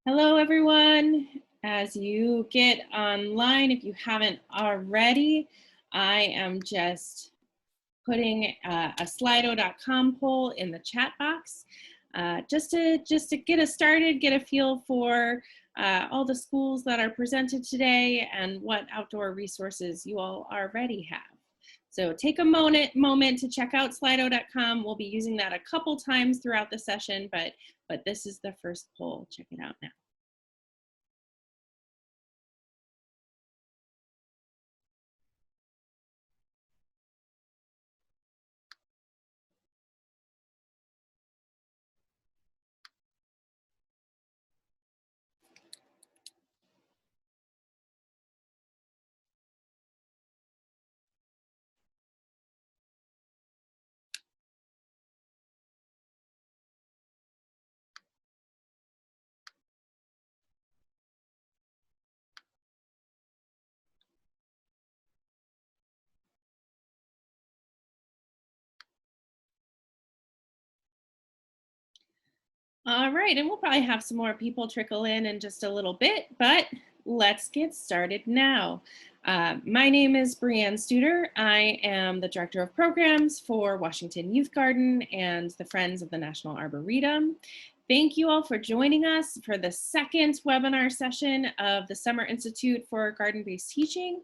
Hello, everyone. As you get online, if you haven't already, I am just putting a slido.com poll in the chat box just to get us started, get a feel for all the schools that are presented today and what outdoor resources you all already have. So take a moment to check out slido.com. We'll be using that a couple times throughout the session, but this is the first poll. Check it out now. All right, and we'll probably have some more people trickle in just a little bit, but let's get started now. My name is Brianne Studer. I am the Director of Programs for Washington Youth Garden and the Friends of the National Arboretum. Thank you all for joining us for the second webinar session of the Summer Institute for Garden-Based Teaching.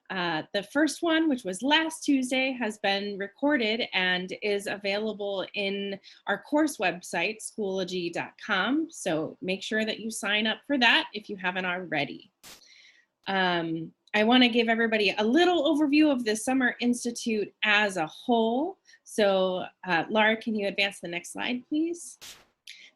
The first one, which was last Tuesday, has been recorded and is available in our course website, schoology.com. So make sure that you sign up for that if you haven't already. I want to give everybody a little overview of the Summer Institute as a whole. So Laura, can you advance the next slide, please?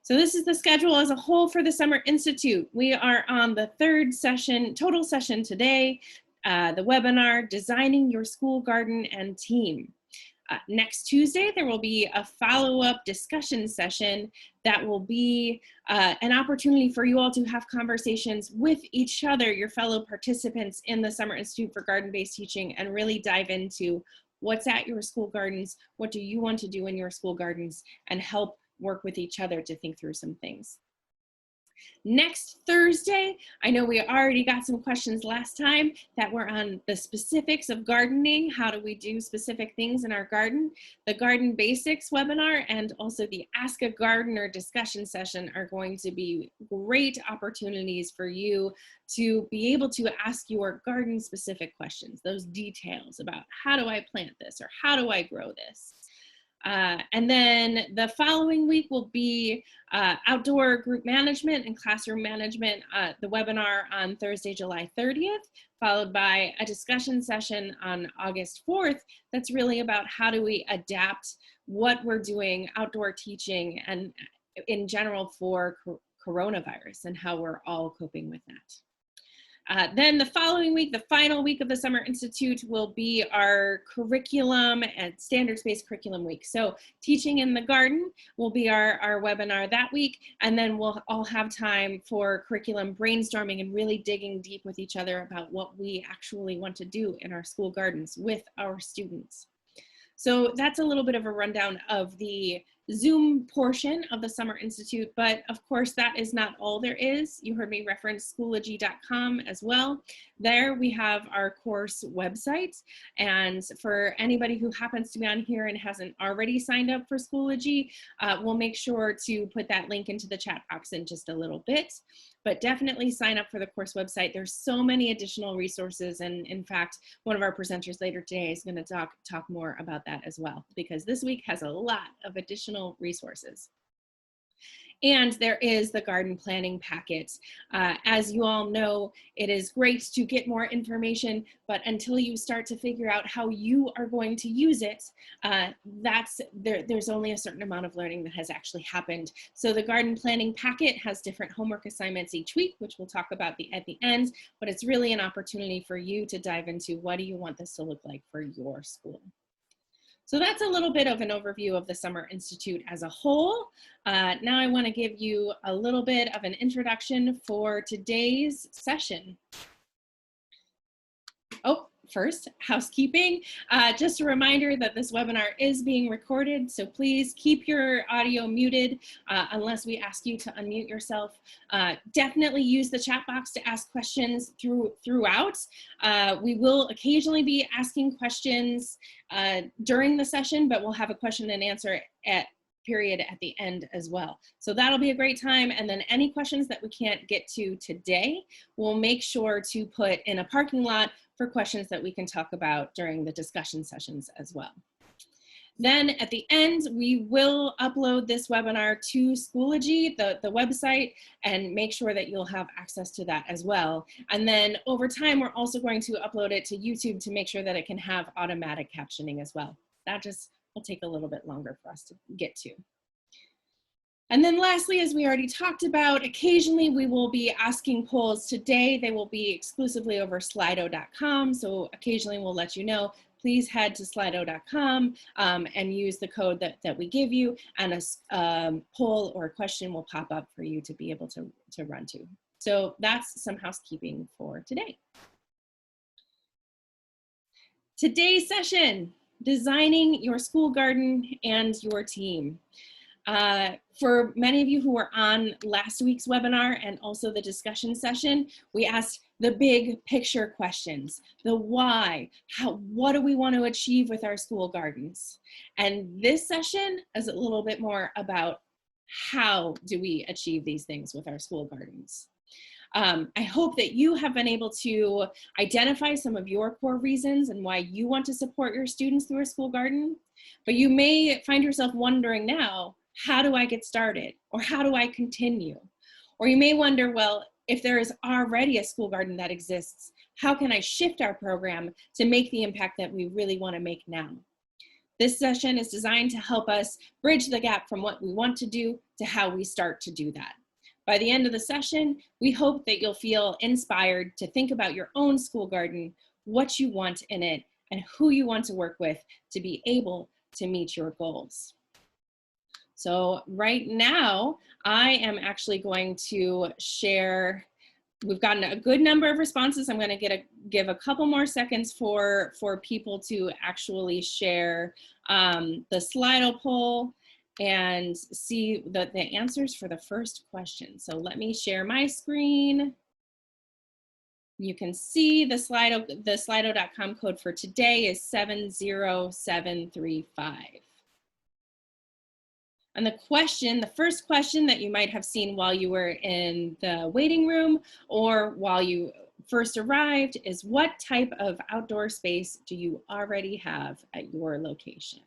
So this is the schedule as a whole for the Summer Institute. We are on the third session, total session today, the webinar, Designing Your School Garden and Team. Next Tuesday, there will be a follow-up discussion session that will be an opportunity for you all to have conversations with each other, your fellow participants in the Summer Institute for Garden-Based Teaching, and really dive into what's at your school gardens, what do you want to do in your school gardens, and help work with each other to think through some things. Next Thursday, I know we already got some questions last time that were on the specifics of gardening. How do we do specific things in our garden? The Garden Basics webinar and also the Ask a Gardener discussion session are going to be great opportunities for you to be able to ask your garden specific questions, those details about how do I plant this or how do I grow this? And then the following week will be outdoor group management and classroom management, the webinar on Thursday, July 30th, followed by a discussion session on August 4th that's really about how do we adapt what we're doing outdoor teaching and in general for coronavirus and how we're all coping with that. Then the following week, the final week of the Summer Institute, will be our curriculum and standards-based curriculum week. So teaching in the garden will be our webinar that week, and then we'll all have time for curriculum brainstorming and really digging deep with each other about what we actually want to do in our school gardens with our students. So that's a little bit of a rundown of the Zoom portion of the Summer Institute, but of course that is not all there is. You heard me reference schoology.com as well. There we have our course website, and for anybody who happens to be on here and hasn't already signed up for Schoology, we'll make sure to put that link into the chat box in just a little bit. But definitely sign up for the course website. There's so many additional resources, and in fact, one of our presenters later today is going to talk more about that as well, because this week has a lot of additional resources. And there is the garden planning packet. As you all know, it is great to get more information, but until you start to figure out how you are going to use it, there's only a certain amount of learning that has actually happened. So the garden planning packet has different homework assignments each week, which we'll talk about at the end, but it's really an opportunity for you to dive into what do you want this to look like for your school. So that's a little bit of an overview of the Summer Institute as a whole. Now I want to give you a little bit of an introduction for today's session. Oh, first, housekeeping. Just a reminder that this webinar is being recorded, so please keep your audio muted unless we ask you to unmute yourself. Definitely use the chat box to ask questions throughout. We will occasionally be asking questions during the session, but we'll have a question and answer period at the end as well. So that'll be a great time. And then any questions that we can't get to today, we'll make sure to put in a parking lot for questions that we can talk about during the discussion sessions as well. Then at the end, we will upload this webinar to Schoology, the website, and make sure that you'll have access to that as well. And then over time, we're also going to upload it to YouTube to make sure that it can have automatic captioning as well. That just will take a little bit longer for us to get to. And then lastly, as we already talked about, occasionally we will be asking polls. Today, they will be exclusively over slido.com. So occasionally we'll let you know, please head to slido.com and use the code that we give you, and a poll or a question will pop up for you to be able to run to. So that's some housekeeping for today. Today's session, designing your school garden and your team. For many of you who were on last week's webinar and also the discussion session, we asked the big picture questions, the why, what do we want to achieve with our school gardens? And this session is a little bit more about how do we achieve these things with our school gardens. I hope that you have been able to identify some of your core reasons and why you want to support your students through a school garden, but you may find yourself wondering now, how do I get started? Or how do I continue? Or you may wonder, well, if there is already a school garden that exists, how can I shift our program to make the impact that we really want to make now? This session is designed to help us bridge the gap from what we want to do to how we start to do that. By the end of the session, we hope that you'll feel inspired to think about your own school garden, what you want in it, and who you want to work with to be able to meet your goals. So right now, I am actually going to share, we've gotten a good number of responses. I'm going to give a couple more seconds for people to actually share the Slido poll and see the answers for the first question. So let me share my screen. You can see the slido.com code for today is 70735. And the first question that you might have seen while you were in the waiting room or while you first arrived is, what type of outdoor space do you already have at your location?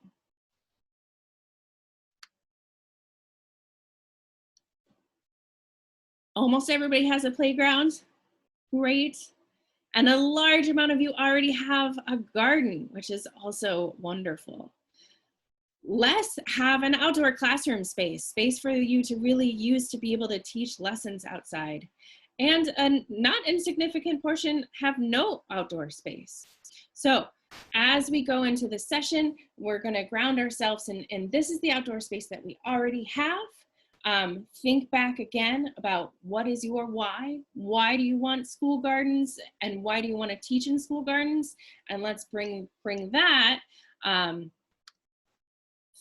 Almost everybody has a playground. Great. And a large amount of you already have a garden, which is also wonderful. Less have an outdoor classroom space for you to really use to be able to teach lessons outside. And a not insignificant portion have no outdoor space. So as we go into this session, we're going to ground ourselves in this is the outdoor space that we already have. Think back again about what is your why? Why do you want school gardens, and why do you want to teach in school gardens? And let's bring that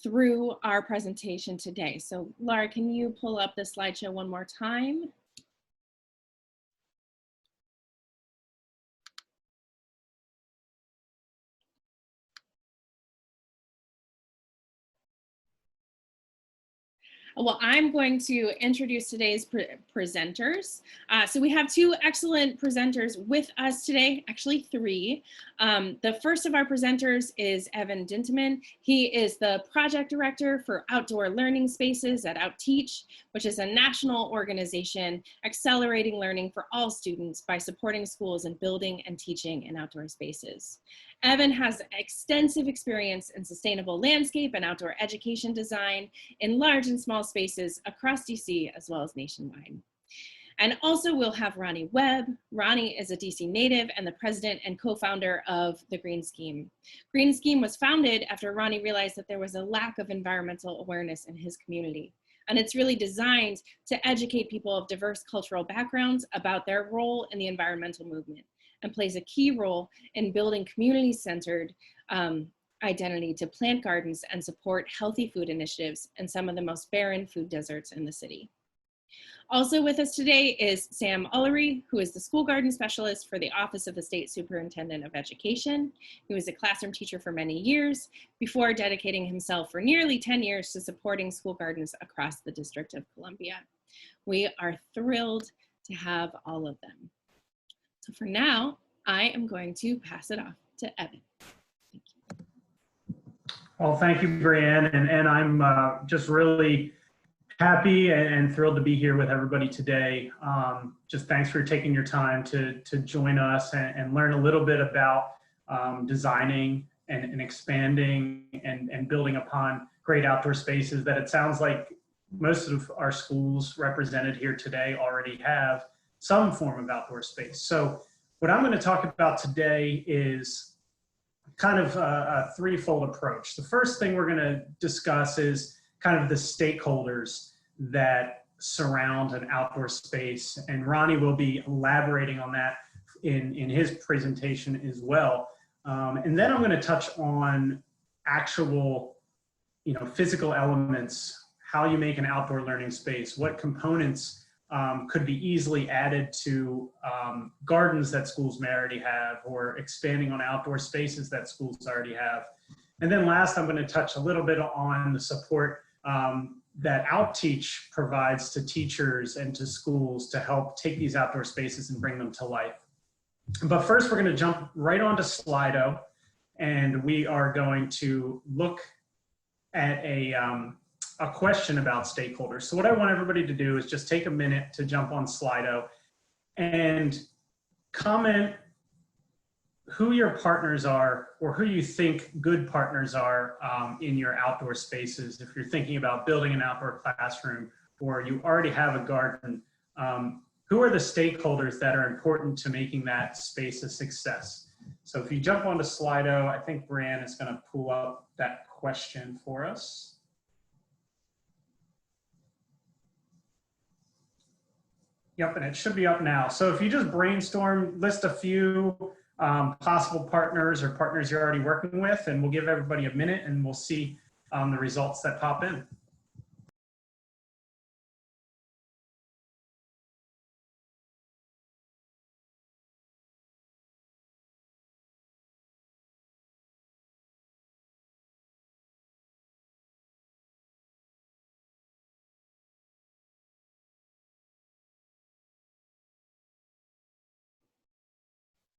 through our presentation today. So Laura, can you pull up the slideshow one more time? Well, I'm going to introduce today's presenters. So we have two excellent presenters with us today, actually three. The first of our presenters is Evan Dintaman. He is the project director for outdoor learning spaces at OutTeach, which is a national organization accelerating learning for all students by supporting schools in building and teaching in outdoor spaces. Evan has extensive experience in sustainable landscape and outdoor education design in large and small spaces across DC as well as nationwide. And also we'll have Ronnie Webb. Ronnie is a DC native and the president and co-founder of the Green Scheme. Green Scheme was founded after Ronnie realized that there was a lack of environmental awareness in his community. And it's really designed to educate people of diverse cultural backgrounds about their role in the environmental movement. and plays a key role in building community-centered identity to plant gardens and support healthy food initiatives in some of the most barren food deserts in the city. Also with us today is Sam Ullery, who is the school garden specialist for the Office of the State Superintendent of Education. He was a classroom teacher for many years before dedicating himself for nearly 10 years to supporting school gardens across the District of Columbia. We are thrilled to have all of them. So for now, I am going to pass it off to Evan. Thank you. Well, thank you, Brianne, and I'm just really happy and thrilled to be here with everybody today. Just thanks for taking your time to join us and learn a little bit about designing and expanding and building upon great outdoor spaces that it sounds like most of our schools represented here today already have some form of outdoor space. So what I'm going to talk about today is kind of a threefold approach. The first thing we're going to discuss is kind of the stakeholders that surround an outdoor space, and Ronnie will be elaborating on that in his presentation as well. And then I'm going to touch on actual, physical elements, how you make an outdoor learning space, what components could be easily added to gardens that schools may already have, or expanding on outdoor spaces that schools already have. And then last, I'm going to touch a little bit on the support that Outteach provides to teachers and to schools to help take these outdoor spaces and bring them to life. But first, we're going to jump right onto Slido, and we are going to look at a question about stakeholders. So what I want everybody to do is just take a minute to jump on Slido and comment who your partners are, or who you think good partners are in your outdoor spaces. If you're thinking about building an outdoor classroom, or you already have a garden, who are the stakeholders that are important to making that space a success? So if you jump onto Slido, I think Brianne is going to pull up that question for us. Yep, and it should be up now. So if you just brainstorm, list a few possible partners or partners you're already working with, and we'll give everybody a minute and we'll see the results that pop in.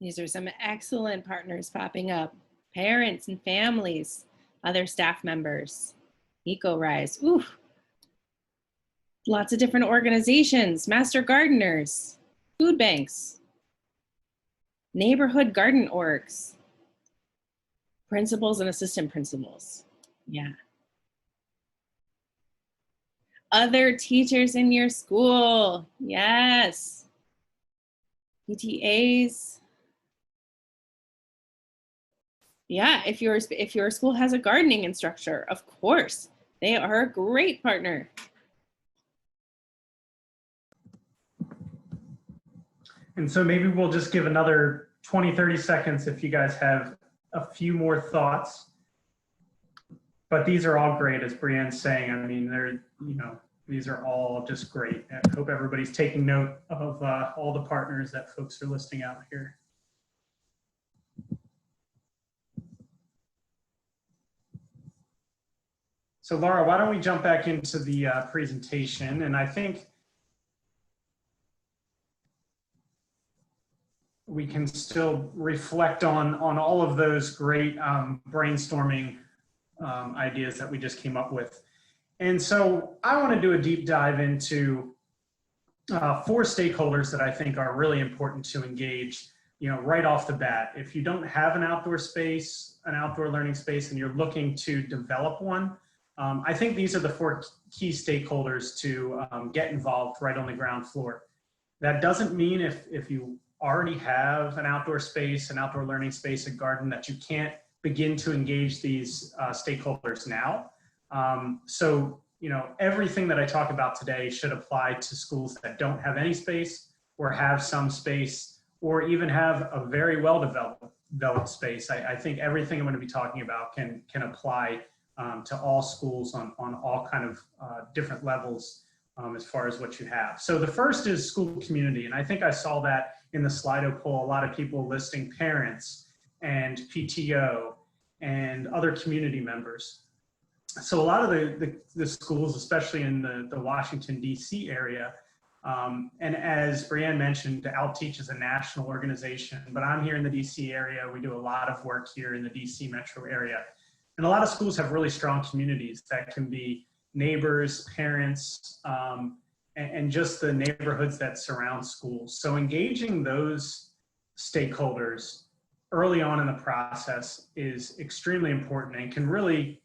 These are some excellent partners popping up. Parents and families, other staff members, EcoRise, ooh. Lots of different organizations, master gardeners, food banks, neighborhood garden orgs, principals and assistant principals, yeah. Other teachers in your school, yes. PTAs. Yeah, if your school has a gardening instructor, of course, they are a great partner. And so maybe we'll just give another 20, 30 seconds if you guys have a few more thoughts. But these are all great, as Brianne's saying. I mean, these are all just great. I hope everybody's taking note of all the partners that folks are listing out here. So Laura, why don't we jump back into the presentation? And I think we can still reflect on all of those great brainstorming ideas that we just came up with. And so I want to do a deep dive into 4 stakeholders that I think are really important to engage, right off the bat. If you don't have an outdoor space, an outdoor learning space, and you're looking to develop one, I think these are the 4 key stakeholders to get involved right on the ground floor. That doesn't mean if you already have an outdoor space, an outdoor learning space, a garden, that you can't begin to engage these stakeholders now. So, everything that I talk about today should apply to schools that don't have any space, or have some space, or even have a very well developed space. I think everything I'm going to be talking about can apply to all schools on all kind of different levels as far as what you have. So the first is school community. And I think I saw that in the Slido poll, a lot of people listing parents and PTO and other community members. So a lot of the schools, especially in the Washington, D.C. area, and as Brianne mentioned, Outteach is a national organization, but I'm here in the D.C. area. We do a lot of work here in the D.C. metro area. And a lot of schools have really strong communities that can be neighbors, parents, and just the neighborhoods that surround schools. So engaging those stakeholders early on in the process is extremely important and can really,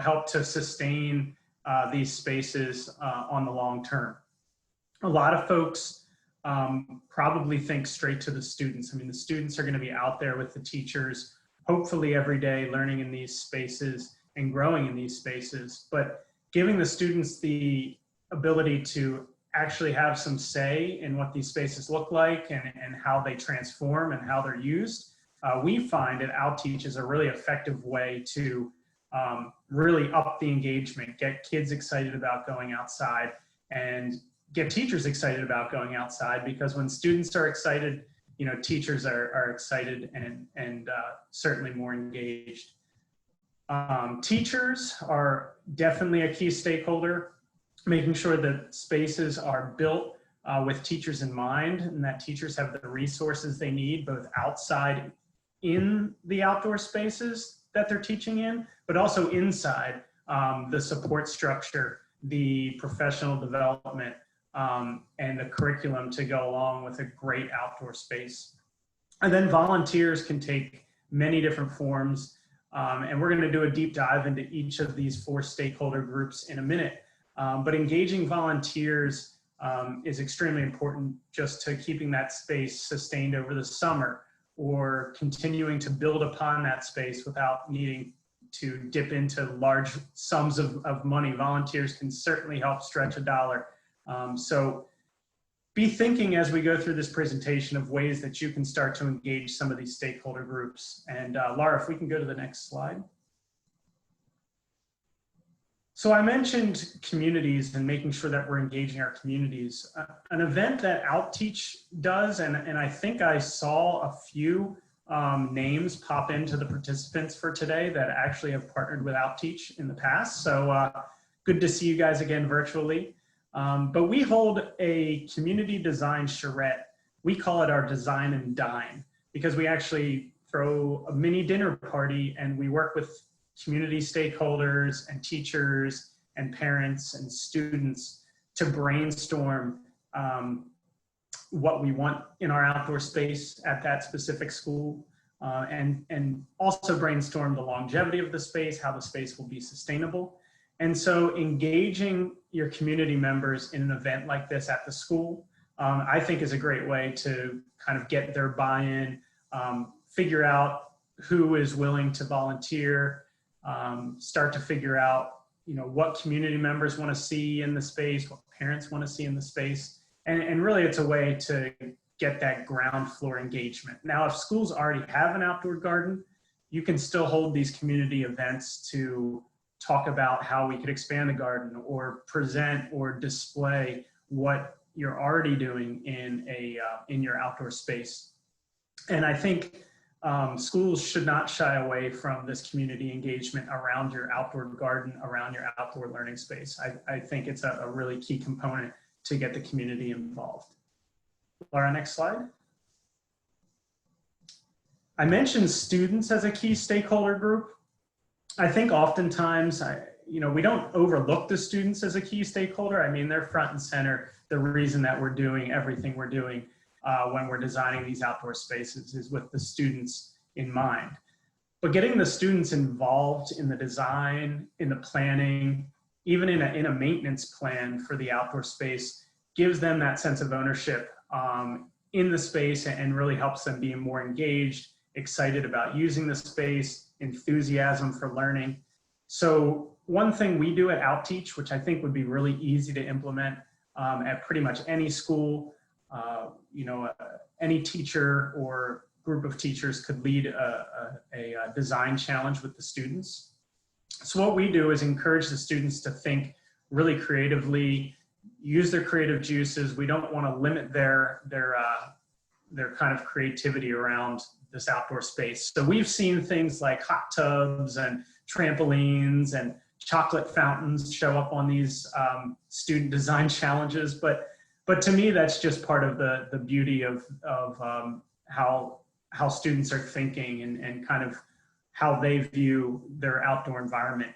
help to sustain these spaces on the long term. A lot of folks probably think straight to the students. I mean, the students are going to be out there with the teachers, hopefully every day, learning in these spaces and growing in these spaces, but giving the students the ability to actually have some say in what these spaces look like and how they transform and how they're used. We find at Outteach is a really effective way to really up the engagement, get kids excited about going outside, and get teachers excited about going outside, because when students are excited, teachers are excited and certainly more engaged. Teachers are definitely a key stakeholder, making sure that spaces are built with teachers in mind, and that teachers have the resources they need, both outside in the outdoor spaces that they're teaching in, but also inside the support structure, the professional development, and the curriculum to go along with a great outdoor space. And then volunteers can take many different forms, and we're going to do a deep dive into each of these 4 stakeholder groups in a minute. But engaging volunteers is extremely important just to keeping that space sustained over the summer, or continuing to build upon that space without needing to dip into large sums of money. Volunteers can certainly help stretch a dollar. So be thinking as we go through this presentation of ways that you can start to engage some of these stakeholder groups. And Laura, if we can go to the next slide. So I mentioned communities and making sure that we're engaging our communities. An event that Outteach does, and I think I saw a few names pop into the participants for today that actually have partnered with Outteach in the past. So good to see you guys again virtually. But we hold a community design charrette. We call it our Design and Dine, because we actually throw a mini dinner party and we work with community stakeholders and teachers and parents and students to brainstorm what we want in our outdoor space at that specific school, and also brainstorm the longevity of the space, how the space will be sustainable. And so engaging your community members in an event like this at the school, I think is a great way to kind of get their buy-in, figure out who is willing to volunteer, start to figure out, what community members want to see in the space, what parents want to see in the space. And really it's a way to get that ground floor engagement. Now, if schools already have an outdoor garden, you can still hold these community events to talk about how we could expand the garden or present or display what you're already doing in your outdoor space. And I think schools should not shy away from this community engagement around your outdoor garden, around your outdoor learning space. I think it's a really key component to get the community involved. Laura, next slide. I mentioned students as a key stakeholder group. I think oftentimes, we don't overlook the students as a key stakeholder. I mean, they're front and center. The reason that we're doing everything we're doing when we're designing these outdoor spaces is with the students in mind. But getting the students involved in the design, in the planning, even in a maintenance plan for the outdoor space gives them that sense of ownership in the space and really helps them be more engaged, excited about using the space, enthusiasm for learning. So one thing we do at Outteach, which I think would be really easy to implement at pretty much any school, any teacher or group of teachers could lead a design challenge with the students. So what we do is encourage the students to think really creatively, use their creative juices. We don't want to limit their kind of creativity around this outdoor space. So we've seen things like hot tubs and trampolines and chocolate fountains show up on these student design challenges. But to me, that's just part of the beauty of how students are thinking and kind of how they view their outdoor environment.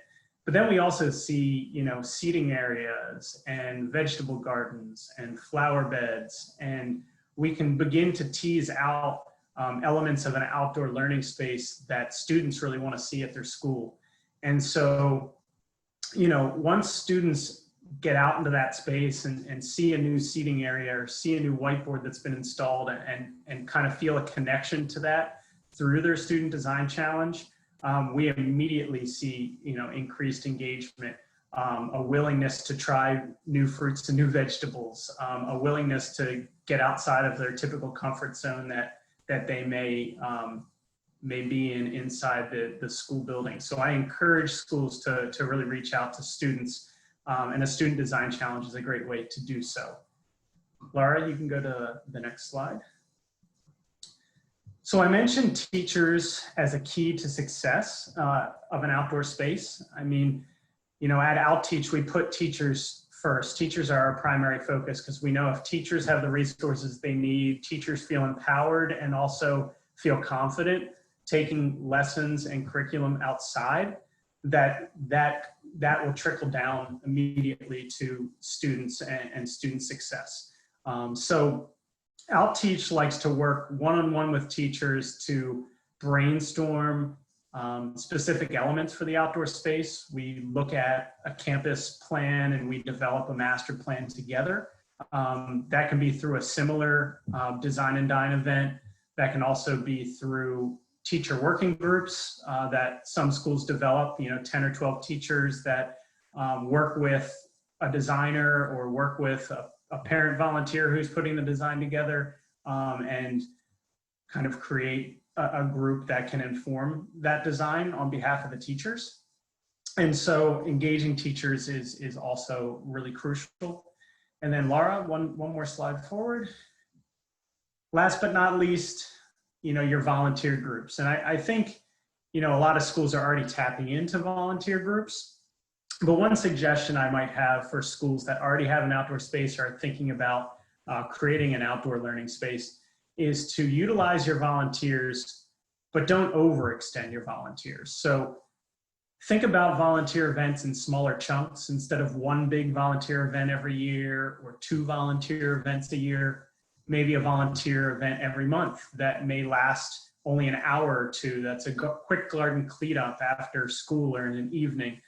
But then we also see, seating areas and vegetable gardens and flower beds, and we can begin to tease out elements of an outdoor learning space that students really want to see at their school. And so, once students get out into that space and see a new seating area or see a new whiteboard that's been installed and kind of feel a connection to that through their student design challenge, we immediately see, increased engagement, a willingness to try new fruits and new vegetables, a willingness to get outside of their typical comfort zone that they may be inside the school building. So I encourage schools to really reach out to students, and a student design challenge is a great way to do so. Laura, you can go to the next slide. So I mentioned teachers as a key to success of an outdoor space. I mean, at Outteach, we put teachers first. Teachers are our primary focus because we know if teachers have the resources they need, teachers feel empowered and also feel confident taking lessons and curriculum outside, that will trickle down immediately to students and student success. So Outteach likes to work one-on-one with teachers to brainstorm specific elements for the outdoor space. We look at a campus plan and we develop a master plan together. That can be through a similar design and dine event. That can also be through teacher working groups that some schools develop, 10 or 12 teachers that work with a designer or work with a parent volunteer who's putting the design together, and kind of create a group that can inform that design on behalf of the teachers. And so engaging teachers is also really crucial. And then Laura, one more slide forward. Last but not least, your volunteer groups. And I think, a lot of schools are already tapping into volunteer groups. But one suggestion I might have for schools that already have an outdoor space or are thinking about creating an outdoor learning space is to utilize your volunteers, but don't overextend your volunteers. So think about volunteer events in smaller chunks instead of one big volunteer event every year or 2 volunteer events a year, maybe a volunteer event every month that may last only an hour or 2. That's a quick garden cleanup after school or in an evening.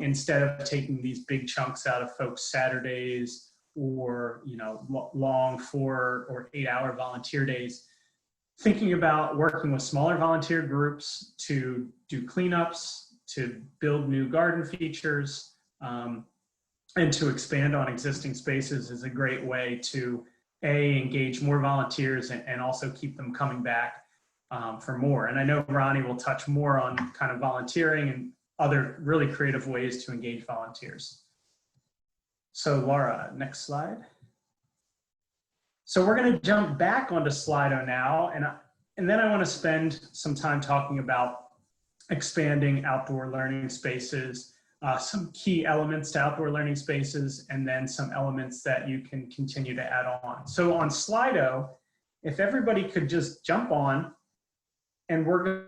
Instead of taking these big chunks out of folks' Saturdays or long 4 or 8 hour volunteer days, thinking about working with smaller volunteer groups to do cleanups, to build new garden features, and to expand on existing spaces is a great way to engage more volunteers and also keep them coming back for more. And I know Ronnie will touch more on kind of volunteering and other really creative ways to engage volunteers. So Laura, next slide. So we're going to jump back onto Slido now, and then I want to spend some time talking about expanding outdoor learning spaces, some key elements to outdoor learning spaces, and then some elements that you can continue to add on. So on Slido, if everybody could just jump on, and we're going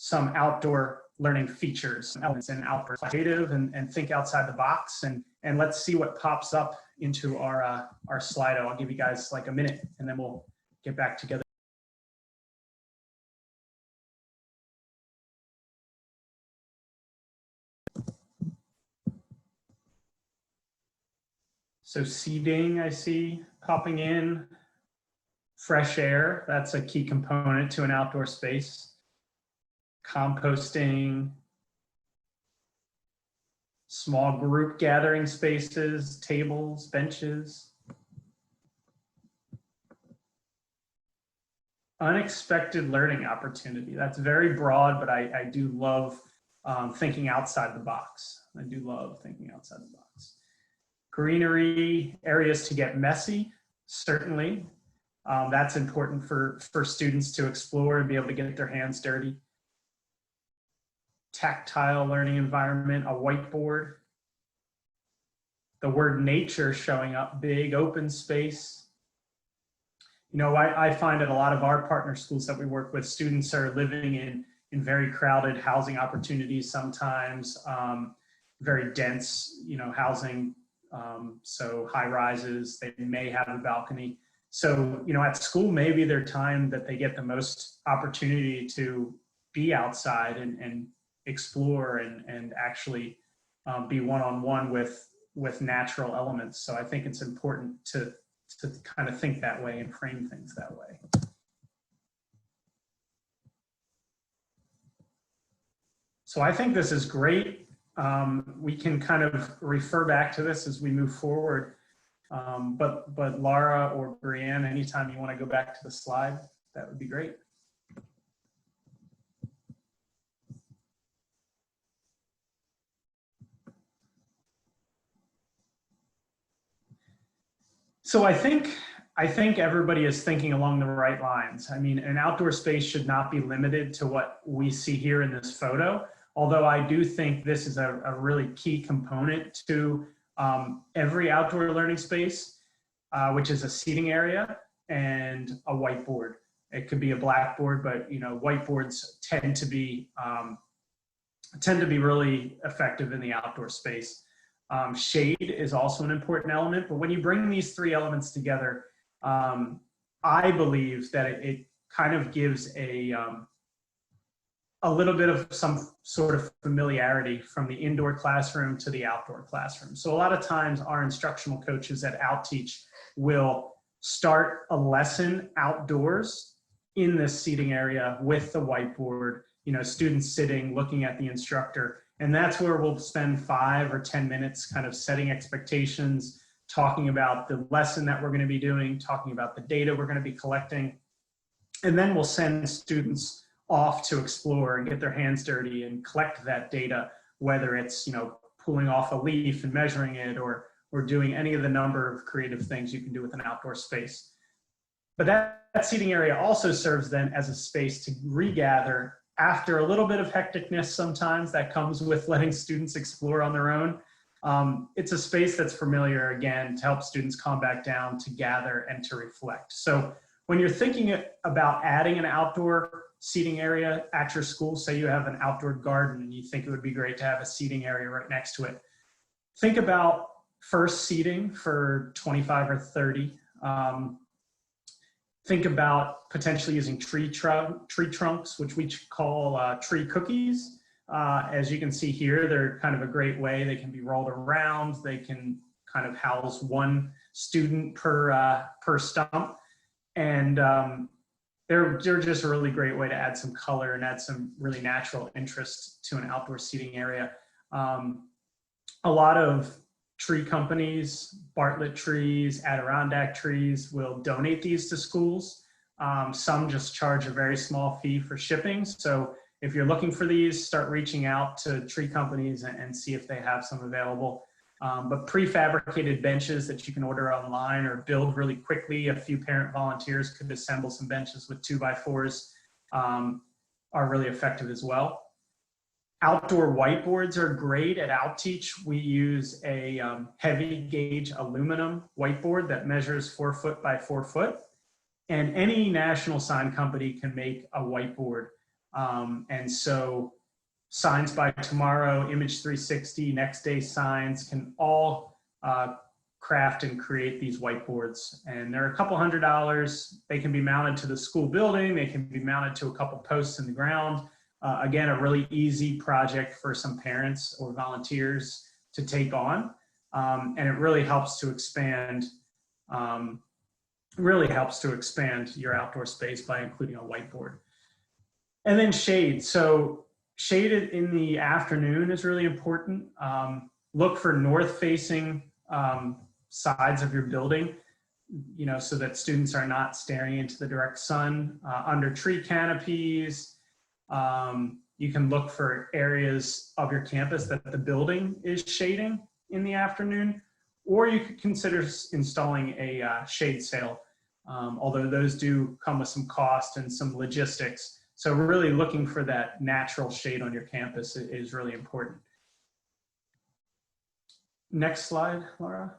some outdoor learning features, elements in outdoor creative and think outside the box, and let's see what pops up into our Slido. I'll give you guys like a minute and then we'll get back together. So seating, I see popping in. Fresh air, that's a key component to an outdoor space. composting, small group gathering spaces, tables, benches. Unexpected learning opportunity. That's very broad, but I do love thinking outside the box. I do love thinking outside the box. Greenery, areas to get messy, certainly. That's important for students to explore and be able to get their hands dirty. Tactile learning environment, a whiteboard. The word nature showing up big, open space. You know, I find at a lot of our partner schools that we work with, students are living in very crowded housing opportunities sometimes, very dense, you know, housing. So high rises, they may have a balcony. So, you know, at school, maybe their time that they get the most opportunity to be outside and explore and actually be one-on-one with natural elements. So I think it's important to kind of think that way and frame things that way. So I think this is great. We can kind of refer back to this as we move forward. But Laura or Brianne, anytime you want to go back to the slide, that would be great. So I think everybody is thinking along the right lines. I mean, an outdoor space should not be limited to what we see here in this photo, although I do think this is a really key component to every outdoor learning space, which is a seating area and a whiteboard. It could be a blackboard, but you know, whiteboards tend to be really effective in the outdoor space. Shade is also an important element, but when you bring these three elements together, I believe that it kind of gives a little bit of some sort of familiarity from the indoor classroom to the outdoor classroom. So a lot of times our instructional coaches at OutTeach will start a lesson outdoors in this seating area with the whiteboard, you know, students sitting, looking at the instructor. And that's where we'll spend 5 or 10 minutes kind of setting expectations, talking about the lesson that we're going to be doing, talking about the data we're going to be collecting. And then we'll send students off to explore and get their hands dirty and collect that data, whether it's, you know, pulling off a leaf and measuring it or doing any of the number of creative things you can do with an outdoor space. But that seating area also serves then as a space to regather after a little bit of hecticness sometimes that comes with letting students explore on their own. It's a space that's familiar, again, to help students calm back down, to gather and to reflect. So when you're thinking about adding an outdoor seating area at your school, say you have an outdoor garden and you think it would be great to have a seating area right next to it, think about first seating for 25 or 30. Think about potentially using tree trunks, which we call tree cookies. As you can see here, they're kind of a great way. They can be rolled around. They can kind of house one student per stump. And they're just a really great way to add some color and add some really natural interest to an outdoor seating area. A lot of tree companies, Bartlett trees, Adirondack trees will donate these to schools. Some just charge a very small fee for shipping. So if you're looking for these, start reaching out to tree companies and see if they have some available. But prefabricated benches that you can order online or build really quickly, a few parent volunteers could assemble some benches with 2x4s, are really effective as well. Outdoor whiteboards are great. At OutTeach, we use a heavy gauge aluminum whiteboard that measures 4 foot by 4 foot. And any national sign company can make a whiteboard. And so Signs by Tomorrow, Image 360, Next Day Signs can all craft and create these whiteboards. And they're a couple $100. They can be mounted to the school building. They can be mounted to a couple posts in the ground. Again, a really easy project for some parents or volunteers to take on. And it really helps to expand, your outdoor space by including a whiteboard. And then shade. So shade in the afternoon is really important. Look for north-facing sides of your building, so that students are not staring into the direct sun. Under tree canopies, you can look for areas of your campus that the building is shading in the afternoon, or you could consider installing a shade sail, although those do come with some cost and some logistics. So really looking for that natural shade on your campus is really important. Next slide, Laura.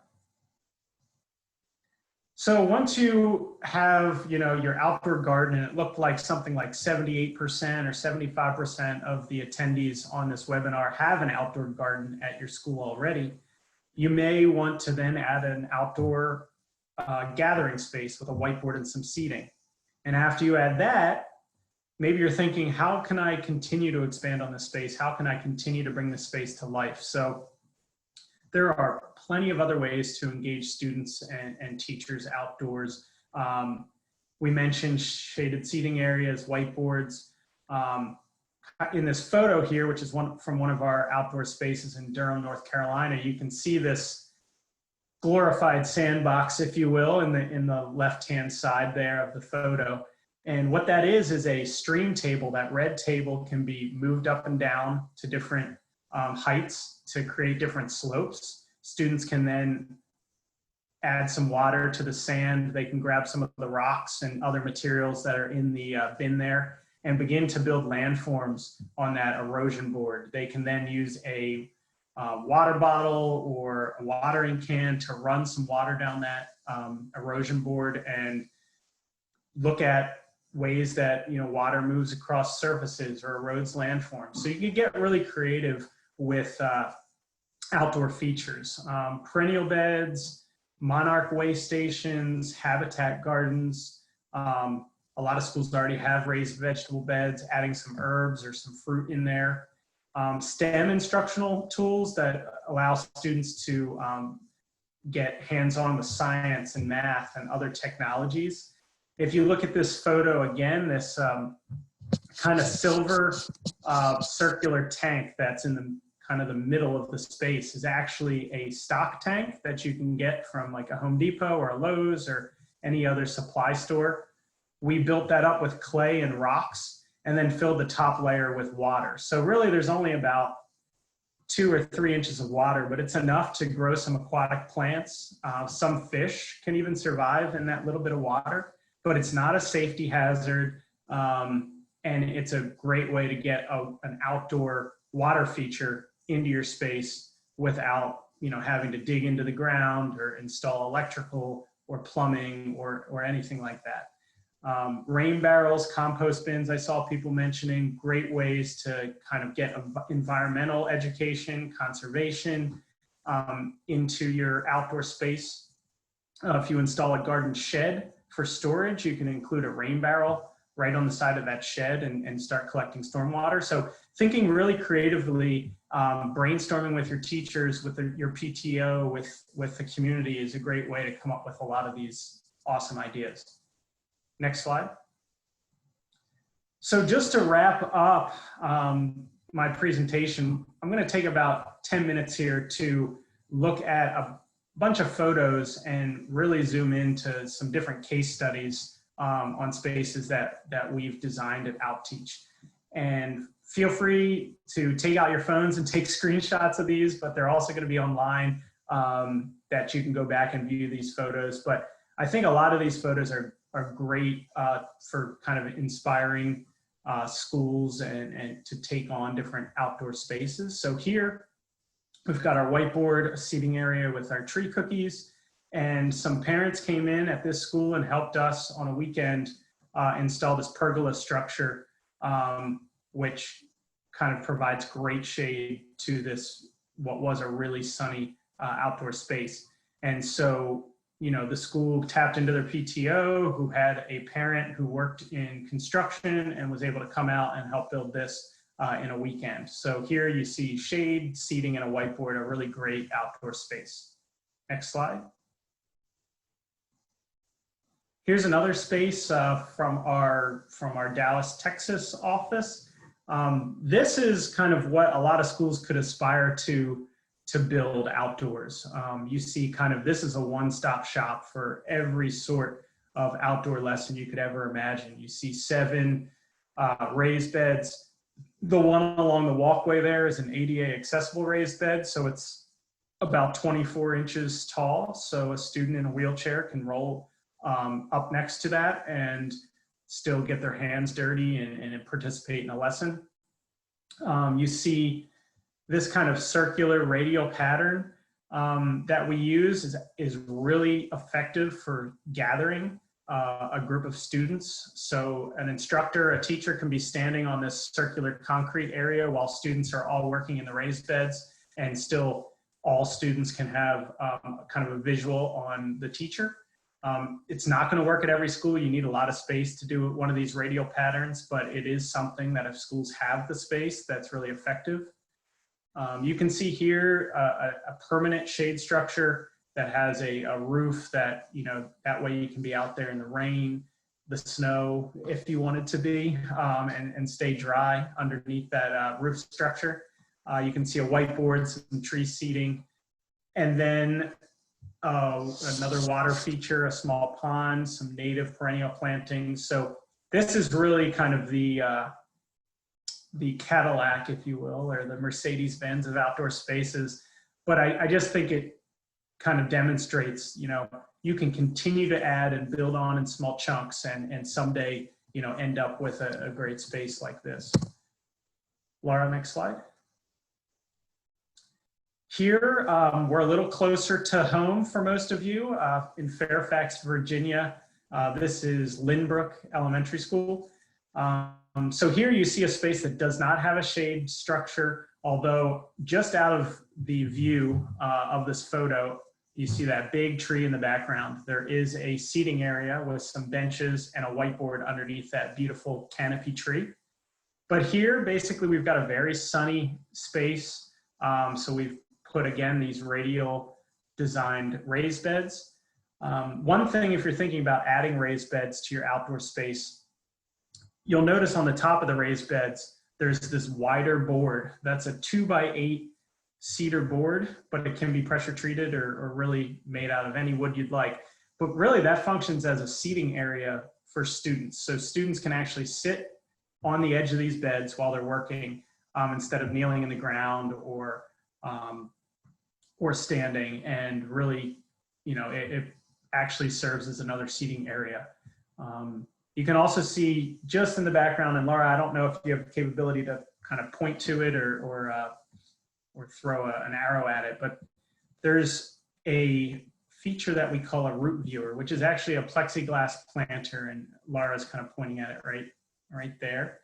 So once you have, your outdoor garden, and it looked like something like 78% or 75% of the attendees on this webinar have an outdoor garden at your school already, you may want to then add an outdoor gathering space with a whiteboard and some seating. And after you add that, maybe you're thinking, how can I continue to expand on this space? How can I continue to bring this space to life? So there are plenty of other ways to engage students and teachers outdoors. We mentioned shaded seating areas, whiteboards. In this photo here, which is from one of our outdoor spaces in Durham, North Carolina, you can see this glorified sandbox, if you will, in the left-hand side there of the photo. And what that is a stream table. That red table can be moved up and down to different heights to create different slopes. Students can then add some water to the sand. They can grab some of the rocks and other materials that are in the bin there and begin to build landforms on that erosion board. They can then use a water bottle or a watering can to run some water down that erosion board and look at ways that water moves across surfaces or erodes landforms. So you can get really creative with outdoor features. Perennial beds, monarch way stations, habitat gardens. A lot of schools already have raised vegetable beds, adding some herbs or some fruit in there. STEM instructional tools that allow students to get hands-on with science and math and other technologies. If you look at this photo again, this kind of silver circular tank that's in the kind of the middle of the space is actually a stock tank that you can get from like a Home Depot or a Lowe's or any other supply store. We built that up with clay and rocks and then filled the top layer with water. So really there's only about 2 or 3 inches of water, but it's enough to grow some aquatic plants. Some fish can even survive in that little bit of water, but it's not a safety hazard. And it's a great way to get an outdoor water feature into your space without having to dig into the ground or install electrical or plumbing or anything like that. Rain barrels, compost bins, I saw people mentioning, great ways to kind of get environmental education, conservation into your outdoor space. If you install a garden shed for storage, you can include a rain barrel right on the side of that shed and start collecting stormwater. So thinking really creatively, brainstorming with your teachers, with your PTO, with the community is a great way to come up with a lot of these awesome ideas. Next slide. So just to wrap up my presentation, I'm going to take about 10 minutes here to look at a bunch of photos and really zoom into some different case studies on spaces that we've designed at OutTeach. And feel free to take out your phones and take screenshots of these, but they're also going to be online that you can go back and view these photos. But I think a lot of these photos are great for kind of inspiring schools and to take on different outdoor spaces. So here we've got our whiteboard, a seating area with our tree cookies, and some parents came in at this school and helped us on a weekend install this pergola structure, which kind of provides great shade to this, what was a really sunny outdoor space. And so, the school tapped into their PTO, who had a parent who worked in construction and was able to come out and help build this in a weekend. So here you see shade, seating, and a whiteboard, a really great outdoor space. Next slide. Here's another space from our Dallas, Texas office. This is kind of what a lot of schools could aspire to build outdoors. You see kind of, this is a one-stop shop for every sort of outdoor lesson you could ever imagine. You see 7 raised beds. The one along the walkway there is an ADA accessible raised bed, so it's about 24 inches tall, so a student in a wheelchair can roll up next to that and still get their hands dirty and participate in a lesson. You see this kind of circular radial pattern that we use is really effective for gathering a group of students. So an instructor, a teacher can be standing on this circular concrete area while students are all working in the raised beds, and still all students can have kind of a visual on the teacher. It's not going to work at every school. You need a lot of space to do one of these radial patterns, but it is something that if schools have the space, that's really effective. You can see here a permanent shade structure that has a roof that, that way you can be out there in the rain, the snow, if you wanted to be, and stay dry underneath that roof structure. You can see a whiteboard, some tree seating, and then another water feature, a small pond, some native perennial plantings. So this is really kind of the Cadillac, if you will, or the Mercedes-Benz of outdoor spaces. But I just think it kind of demonstrates, you can continue to add and build on in small chunks and someday, end up with a great space like this. Laura, next slide. Here, we're a little closer to home for most of you in Fairfax, Virginia. This is Lynbrook Elementary School. So here you see a space that does not have a shade structure, although just out of the view of this photo, you see that big tree in the background. There is a seating area with some benches and a whiteboard underneath that beautiful canopy tree. But here, basically, we've got a very sunny space. So we've put, again, these radial designed raised beds. One thing, if you're thinking about adding raised beds to your outdoor space, you'll notice on the top of the raised beds, there's this wider board. That's a 2x8 cedar board, but it can be pressure treated or really made out of any wood you'd like. But really that functions as a seating area for students. So students can actually sit on the edge of these beds while they're working instead of kneeling in the ground or standing, and really, it actually serves as another seating area. You can also see just in the background, and Laura, I don't know if you have the capability to kind of point to it or throw an arrow at it, but there's a feature that we call a root viewer, which is actually a plexiglass planter, and Laura's kind of pointing at it right there.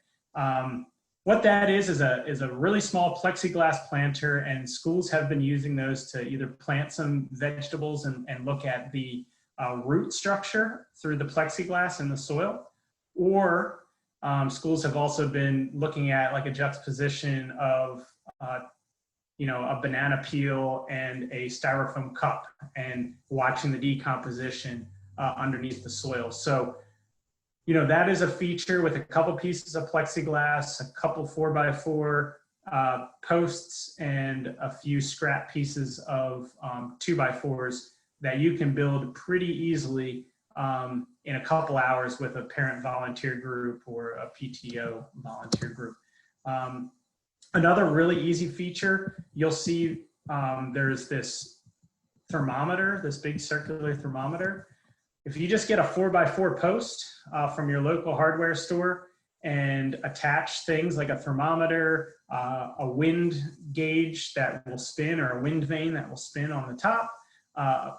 What that is a really small plexiglass planter, and schools have been using those to either plant some vegetables and look at the root structure through the plexiglass in the soil, or schools have also been looking at like a juxtaposition of a banana peel and a styrofoam cup and watching the decomposition underneath the soil. So that is a feature with a couple pieces of plexiglass, a couple 4x4 posts, and a few scrap pieces of 2x4s that you can build pretty easily in a couple hours with a parent volunteer group or a PTO volunteer group. Another really easy feature, you'll see there's this thermometer, this big circular thermometer. If you just get a 4x4 post from your local hardware store and attach things like a thermometer, a wind gauge that will spin, or a wind vane that will spin on the top,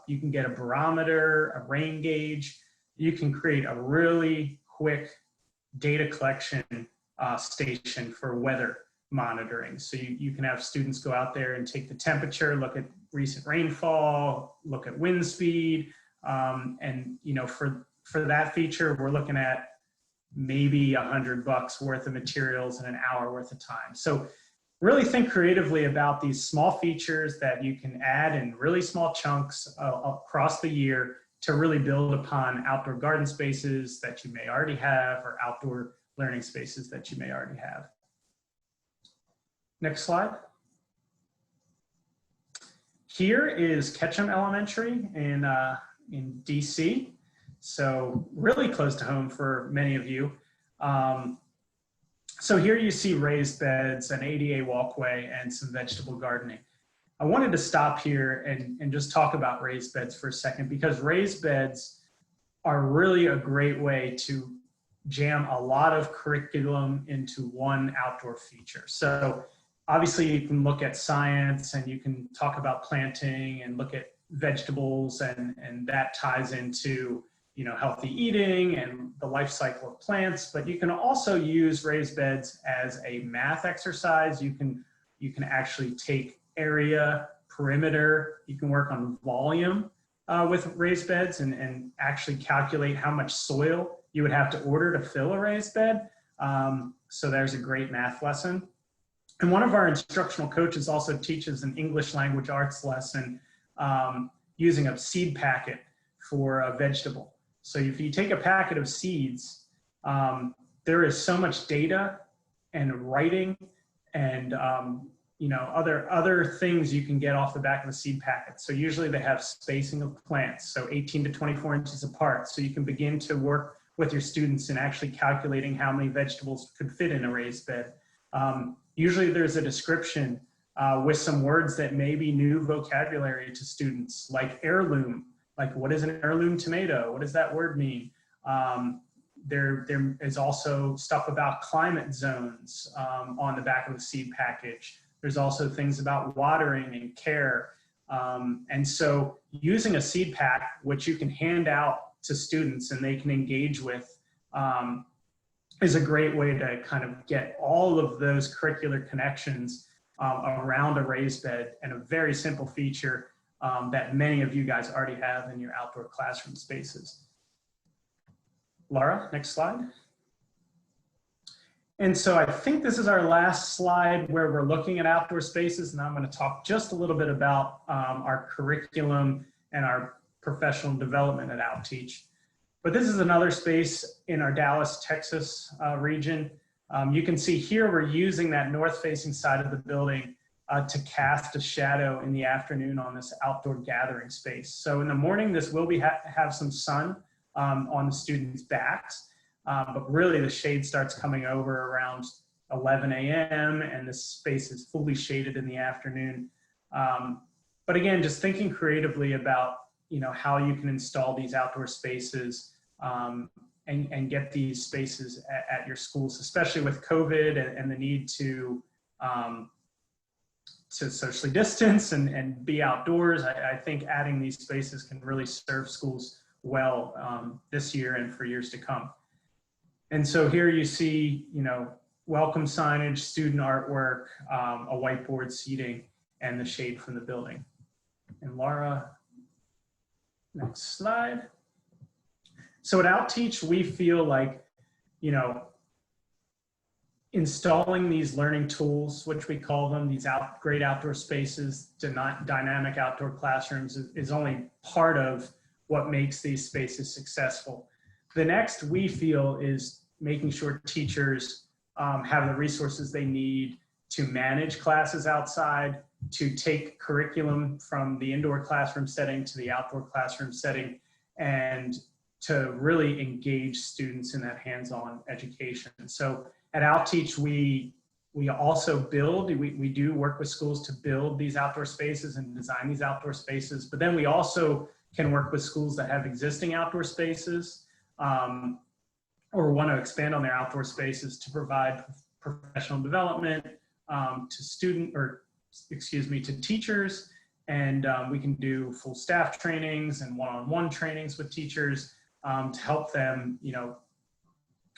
you can get a barometer, a rain gauge. You can create a really quick data collection station for weather monitoring. So you can have students go out there and take the temperature, look at recent rainfall, look at wind speed, and for that feature, we're looking at maybe $100 worth of materials and an hour worth of time. So really think creatively about these small features that you can add in really small chunks across the year to really build upon outdoor garden spaces that you may already have or outdoor learning spaces that you may already have. Next slide. Here is Ketchum Elementary in DC, so really close to home for many of you. So here you see raised beds, an ADA walkway, and some vegetable gardening. I wanted to stop here and just talk about raised beds for a second, because raised beds are really a great way to jam a lot of curriculum into one outdoor feature. So obviously you can look at science and you can talk about planting and look at vegetables, and that ties into, you know, healthy eating and the life cycle of plants. But you can also use raised beds as a math exercise. You can actually take area, perimeter, you can work on volume with raised beds and actually calculate how much soil you would have to order to fill a raised bed. So there's a great math lesson. And one of our instructional coaches also teaches an English language arts lesson using a seed packet for a vegetable. So if you take a packet of seeds, there is so much data and writing and you know, other things you can get off the back of the seed packet. So usually they have spacing of plants, so 18 to 24 inches apart. So you can begin to work with your students in actually calculating how many vegetables could fit in a raised bed. Usually there's a description with some words that may be new vocabulary to students, like heirloom. Like, what is an heirloom tomato? What does that word mean? There is also stuff about climate zones on the back of the seed package. There's also things about watering and care. And so using a seed pack, which you can hand out to students and they can engage with, is a great way to kind of get all of those curricular connections around a raised bed, and a very simple feature that many of you guys already have in your outdoor classroom spaces. Laura, next slide. And so I think this is our last slide where we're looking at outdoor spaces, and I'm going to talk just a little bit about our curriculum and our professional development at Outteach. But this is another space in our Dallas, Texas region. You can see here we're using that north-facing side of the building to cast a shadow in the afternoon on this outdoor gathering space. So in the morning, this will have some sun on the students' backs, but really the shade starts coming over around 11 a.m. and this space is fully shaded in the afternoon. But again, just thinking creatively about, you know, how you can install these outdoor spaces and get these spaces at your schools, especially with COVID and the need to socially distance and be outdoors. I think adding these spaces can really serve schools well this year and for years to come. And so here you see, you know, welcome signage, student artwork, a whiteboard seating, and the shade from the building. And Laura, next slide. So at Outteach, we feel like, you know, installing these learning tools, which we call them, these great outdoor spaces, dynamic outdoor classrooms, is only part of what makes these spaces successful. The next, we feel, is making sure teachers have the resources they need to manage classes outside, to take curriculum from the indoor classroom setting to the outdoor classroom setting, and to really engage students in that hands-on education. So at Outteach, we also build, we do work with schools to build these outdoor spaces and design these outdoor spaces, but then we also can work with schools that have existing outdoor spaces or want to expand on their outdoor spaces to provide professional development to teachers. And we can do full staff trainings and one-on-one trainings with teachers to help them, you know,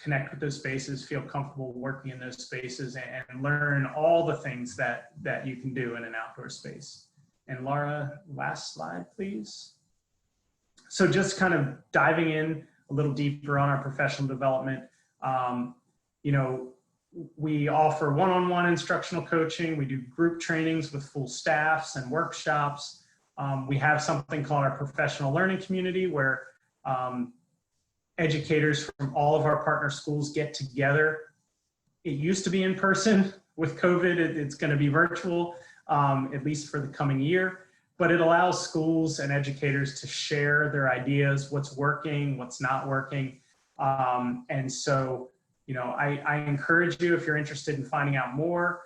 connect with those spaces, feel comfortable working in those spaces, and learn all the things that you can do in an outdoor space. And Laura, last slide, please. So just kind of diving in a little deeper on our professional development, you know, we offer one-on-one instructional coaching. We do group trainings with full staffs and workshops. We have something called our professional learning community where educators from all of our partner schools get together. It used to be in person. With COVID, it's going to be virtual, at least for the coming year. But it allows schools and educators to share their ideas, what's working, what's not working. And so, you know, I encourage you, if you're interested in finding out more,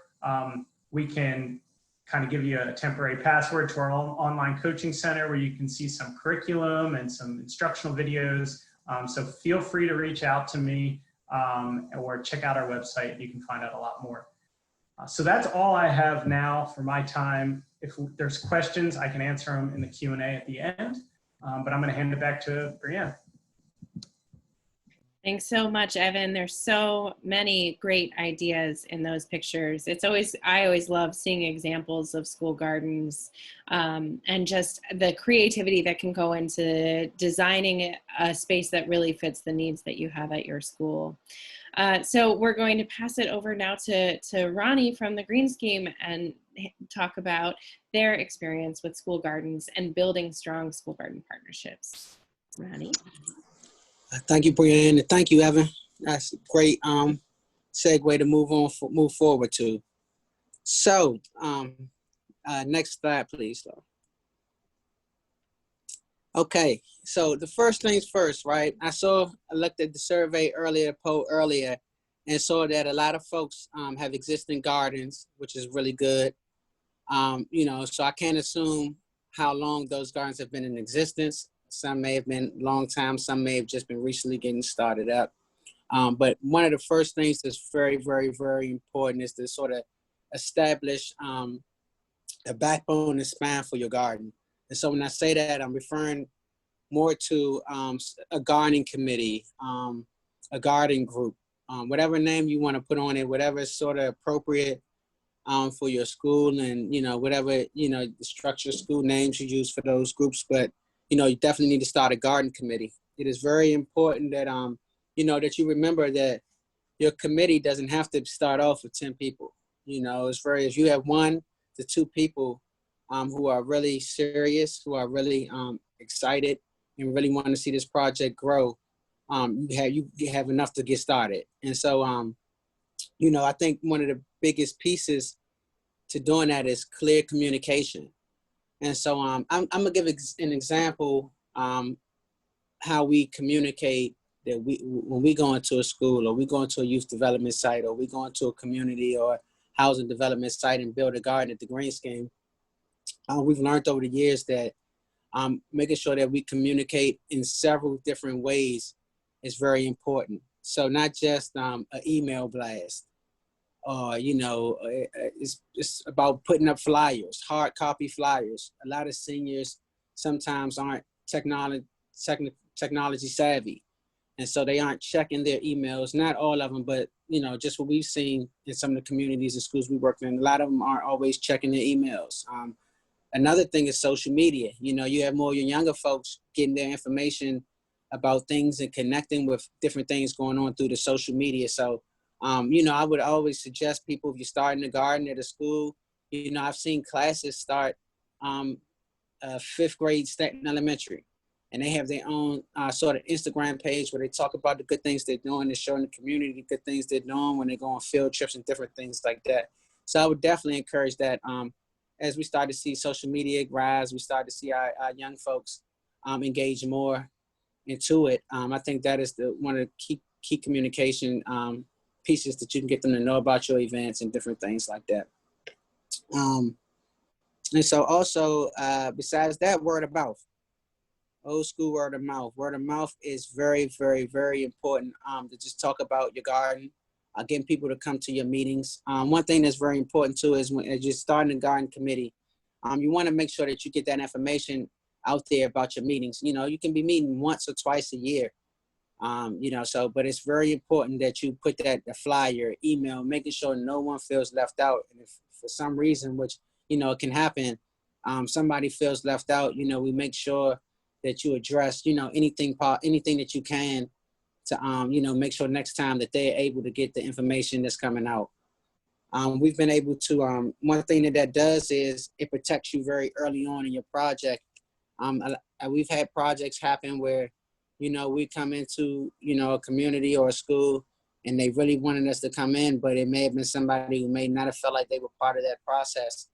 we can kind of give you a temporary password to our online coaching center where you can see some curriculum and some instructional videos. So feel free to reach out to me or check out our website. You can find out a lot more. So that's all I have now for my time. If there's questions, I can answer them in the Q&A at the end, but I'm going to hand it back to Brianne. Thanks so much, Evan. There's so many great ideas in those pictures. I always love seeing examples of school gardens and just the creativity that can go into designing a space that really fits the needs that you have at your school. So we're going to pass it over now to Ronnie from the Green Scheme and talk about their experience with school gardens and building strong school garden partnerships. Ronnie. Thank you, Brianne, and thank you, Evan. That's a great segue to move forward to. So, next slide, please. Okay, so the first things first, right? I looked at the survey earlier, poll earlier, and saw that a lot of folks have existing gardens, which is really good. You know, so I can't assume how long those gardens have been in existence. Some may have been a long time, some may have just been recently getting started up. But one of the first things that's very, very, very important is to sort of establish a backbone and spine for your garden. And so when I say that, I'm referring more to a gardening committee, a garden group, whatever name you want to put on it, whatever is sort of appropriate for your school, and, you know, whatever, you know, the structure school names you use for those groups. But you know, you definitely need to start a garden committee. It is very important that, you know, that you remember that your committee doesn't have to start off with 10 people. You know, if you have 1 to 2 people who are really serious, who are really excited and really want to see this project grow, you have enough to get started. And so, you know, I think one of the biggest pieces to doing that is clear communication. And so I'm gonna give an example how we communicate that when we go into a school, or we go into a youth development site, or we go into a community or housing development site and build a garden at the Green Scheme. We've learned over the years that making sure that we communicate in several different ways is very important. So not just an email blast. You know, it's about putting up flyers, hard copy flyers. A lot of seniors sometimes aren't technology savvy. And so they aren't checking their emails, not all of them, but, you know, just what we've seen in some of the communities and schools we work in, a lot of them aren't always checking their emails. Another thing is social media. You know, you have more of your younger folks getting their information about things and connecting with different things going on through the social media. So, you know, I would always suggest people, if you're starting a garden at a school, you know, I've seen classes start 5th grade Stanton Elementary, and they have their own sort of Instagram page where they talk about the good things they're doing. They're showing the community the good things they're doing when they go on field trips and different things like that. So I would definitely encourage that as we start to see social media rise, we start to see our young folks engage more into it. I think that is one of the key communication pieces that you can get them to know about your events and different things like that. And so also, besides that, word of mouth, old school word of mouth. Word of mouth is very, very, very important to just talk about your garden, getting people to come to your meetings. One thing that's very important too is as you're starting a garden committee, you want to make sure that you get that information out there about your meetings. You know, you can be meeting once or twice a year. You know, so, but it's very important that you put the flyer, email, making sure no one feels left out. And if for some reason, which, you know, it can happen, somebody feels left out, you know, we make sure that you address, you know, anything that you can to, you know, make sure next time that they're able to get the information that's coming out. We've been able to, one thing that does is it protects you very early on in your project. We've had projects happen where, we come into, a community or a school and they really wanted us to come in, but it may have been somebody who may not have felt like they were part of that process.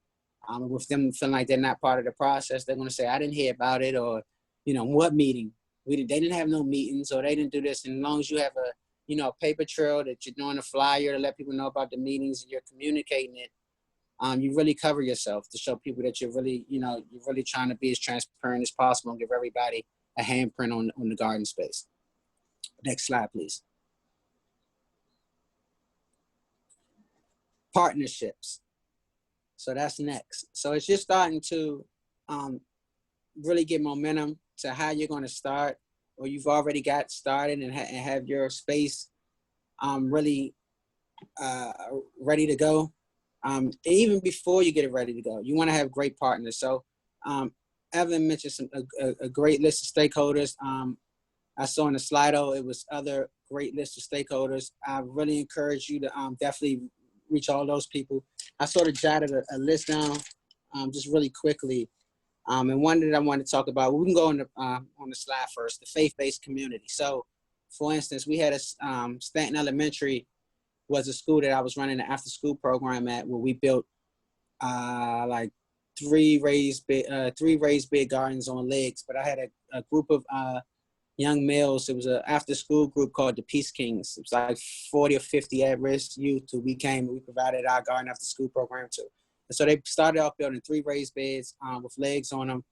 With them feeling like they're not part of the process, they're going to say, I didn't hear about it, or, what meeting? They didn't have no meetings, or they didn't do this. And as long as you have a paper trail that you're doing a flyer to let people know about the meetings and you're communicating it, you really cover yourself to show people that you're really, you're really trying to be as transparent as possible and give everybody a handprint on the garden space. Next slide, please. Partnerships. So that's next. So it's just starting to really get momentum to how you're going to start, or you've already got started and have your space really ready to go. Even before you get it ready to go, you want to have great partners. So Evan mentioned a great list of stakeholders. I saw in the Slido, it was other great list of stakeholders. I really encourage you to definitely reach all those people. I sort of jotted a list down just really quickly. And one that I want to talk about, we can go on the slide first, the faith-based community. So for instance, we had a Stanton Elementary was a school that I was running an after-school program at, where we built like three raised bed gardens on legs. But I had a group of young males. It was an after-school group called the Peace Kings. It was like 40 or 50 at-risk youth who we provided our garden after-school program to. And so they started off building 3 raised beds with legs on them,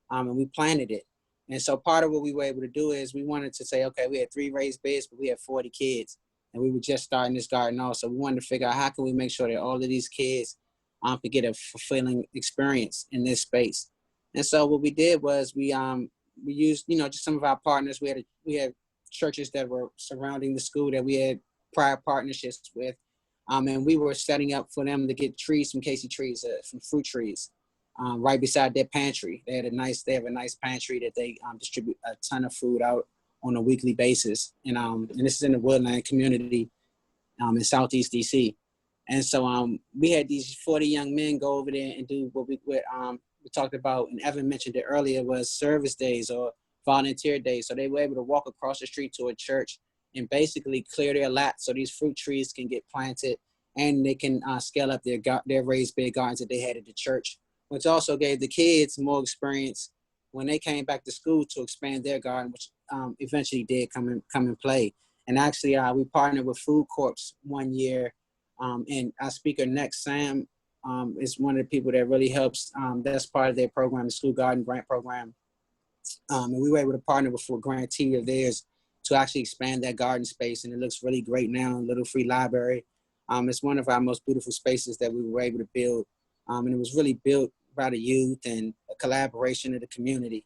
and we planted it. And so part of what we were able to do is we wanted to say, okay, we had 3 raised beds, but we had 40 kids. And we were just starting this garden also. We wanted to figure out how can we make sure that all of these kids could get a fulfilling experience in this space. And so what we did was we used, just some of our partners. We had churches that were surrounding the school that we had prior partnerships with. And we were setting up for them to get trees from Casey Trees, from fruit trees, right beside their pantry. They have a nice pantry that they distribute a ton of food out on a weekly basis. And this is in the Woodland community in Southeast DC. And so we had these 40 young men go over there and do what we talked about, and Evan mentioned it earlier, was service days or volunteer days. So they were able to walk across the street to a church and basically clear their lot so these fruit trees can get planted, and they can scale up their raised bed gardens that they had at the church, which also gave the kids more experience when they came back to school to expand their garden, which eventually did come in play. And actually, we partnered with Food Corps one year, and our speaker next, Sam, is one of the people that really helps. That's part of their program, the School Garden Grant Program. And we were able to partner with a grantee of theirs to actually expand that garden space, and it looks really great now. Little Free Library. It's one of our most beautiful spaces that we were able to build, and it was really built by the youth and a collaboration of the community.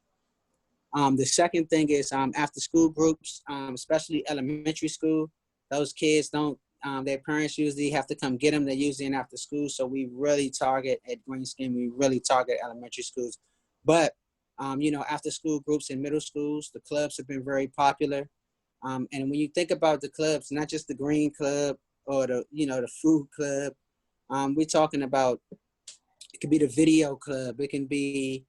The second thing is after school groups, especially elementary school. Those kids don't, their parents usually have to come get them. They're usually in after school. So we really target at Greenskin, we really target elementary schools. But, after school groups in middle schools, the clubs have been very popular. And when you think about the clubs, not just the Green Club or the Food Club, we're talking about, it could be the Video Club. It can be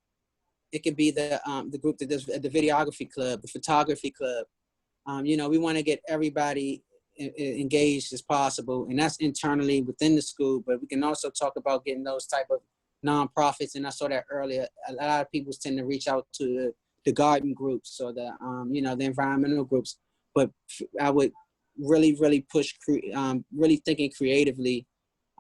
the group that does the Videography Club, the Photography Club. We want to get everybody engaged as possible, and that's internally within the school. But we can also talk about getting those type of nonprofits, and I saw that earlier. A lot of people tend to reach out to the garden groups or the the environmental groups. But I would really push, really thinking creatively,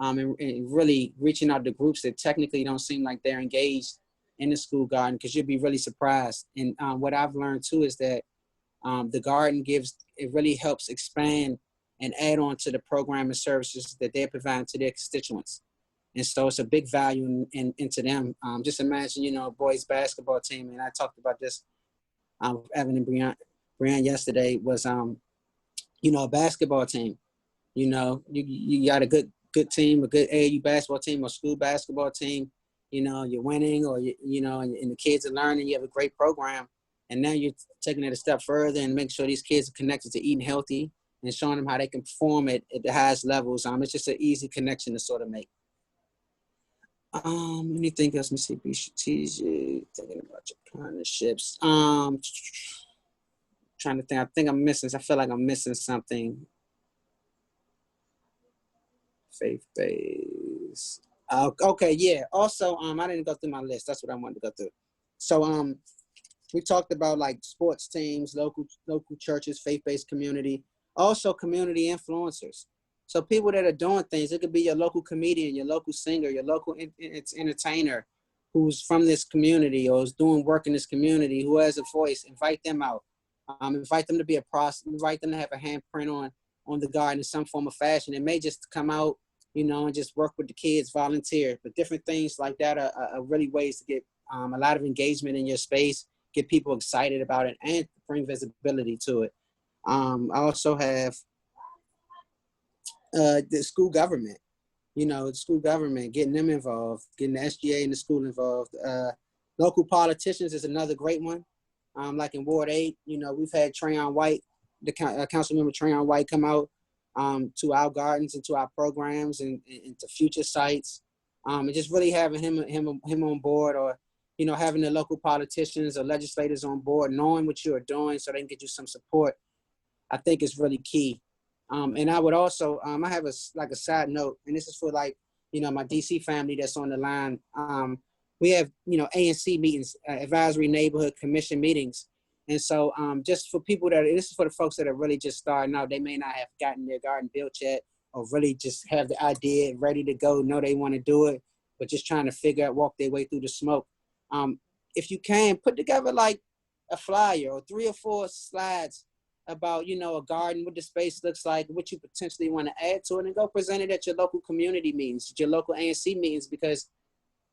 and really reaching out to groups that technically don't seem like they're engaged in the school garden, because you'll be really surprised. And what I've learned too is that the garden it really helps expand and add on to the program and services that they're providing to their constituents. And so it's a big value into them. Just imagine, a boys basketball team, and I talked about this with Evan and Brian yesterday, was, a basketball team. You got a good team, a good AAU basketball team or school basketball team. You're winning, or, and the kids are learning, you have a great program. And now you're taking it a step further and make sure these kids are connected to eating healthy, and showing them how they can perform at the highest levels. It's just an easy connection to sort of make. Anything else? Let me see. Be strategic. Thinking about your partnerships. Trying to think. I feel like I'm missing something. Faith-based. Okay, yeah. Also, I didn't go through my list. That's what I wanted to go through. So, we talked about like sports teams, local churches, faith-based community, also community influencers. So people that are doing things, it could be your local comedian, your local singer, your local entertainer who's from this community or is doing work in this community, who has a voice. Invite them out. Invite them to be a process, invite them to have a handprint on the garden in some form of fashion. It may just come out, and just work with the kids, volunteer. But different things like that are really ways to get a lot of engagement in your space, get people excited about it, and bring visibility to it. I also have the school government, getting them involved, getting the SGA and the school involved. Local politicians is another great one. Like in Ward 8, we've had Trayon White, the council member Trayon White, come out to our gardens and to our programs and to future sites. And just really having him on board, or having the local politicians or legislators on board, knowing what you are doing so they can get you some support, I think is really key. And I would also, I have a side note, and this is for my DC family that's on the line. We have, ANC meetings, advisory neighborhood commission meetings. And so just for people this is for the folks that are really just starting out, they may not have gotten their garden built yet, or really just have the idea ready to go, know they want to do it, but just trying to walk their way through the smoke. If you can, put together like a flyer or 3 or 4 slides about, a garden, what the space looks like, what you potentially want to add to it, and go present it at your local community meetings, your local ANC meetings, because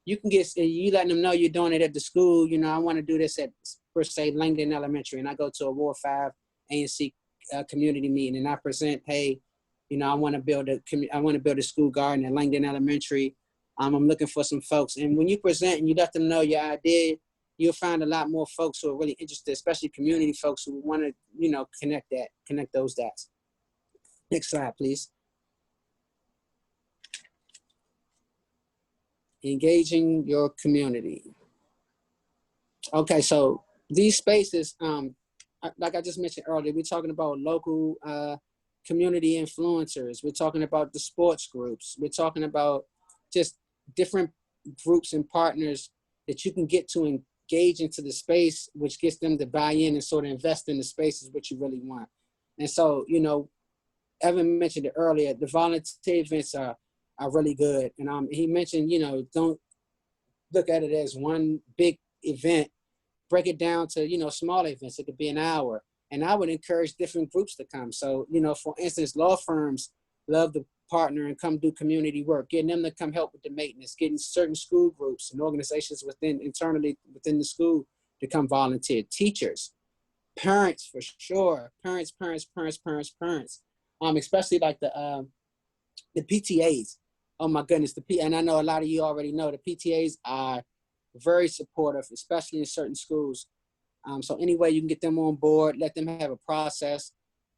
you can you letting them know you're doing it at the school. I want to do this at, per se, Langdon Elementary, and I go to a Ward 5 ANC community meeting, and I present, hey, I want to build a school garden at Langdon Elementary. I'm looking for some folks. And when you present and you let them know your idea, you'll find a lot more folks who are really interested, especially community folks who want to, connect those dots. Next slide, please. Engaging your community. Okay, so these spaces, like I just mentioned earlier, we're talking about local community influencers. We're talking about the sports groups. We're talking about just different groups and partners that you can get to engage into the space, which gets them to buy in and sort of invest in the space is what you really want. And so, Evan mentioned it earlier, the volunteer events are really good. And he mentioned, don't look at it as one big event, break it down to, smaller events. It could be an hour. And I would encourage different groups to come. So, for instance, law firms love to partner and come do community work, getting them to come help with the maintenance, getting certain school groups and organizations internally within the school to come volunteer. Teachers, parents for sure, parents, especially like the PTAs. Oh my goodness, and I know a lot of you already know the PTAs are very supportive, especially in certain schools. So any way you can get them on board, let them have a process.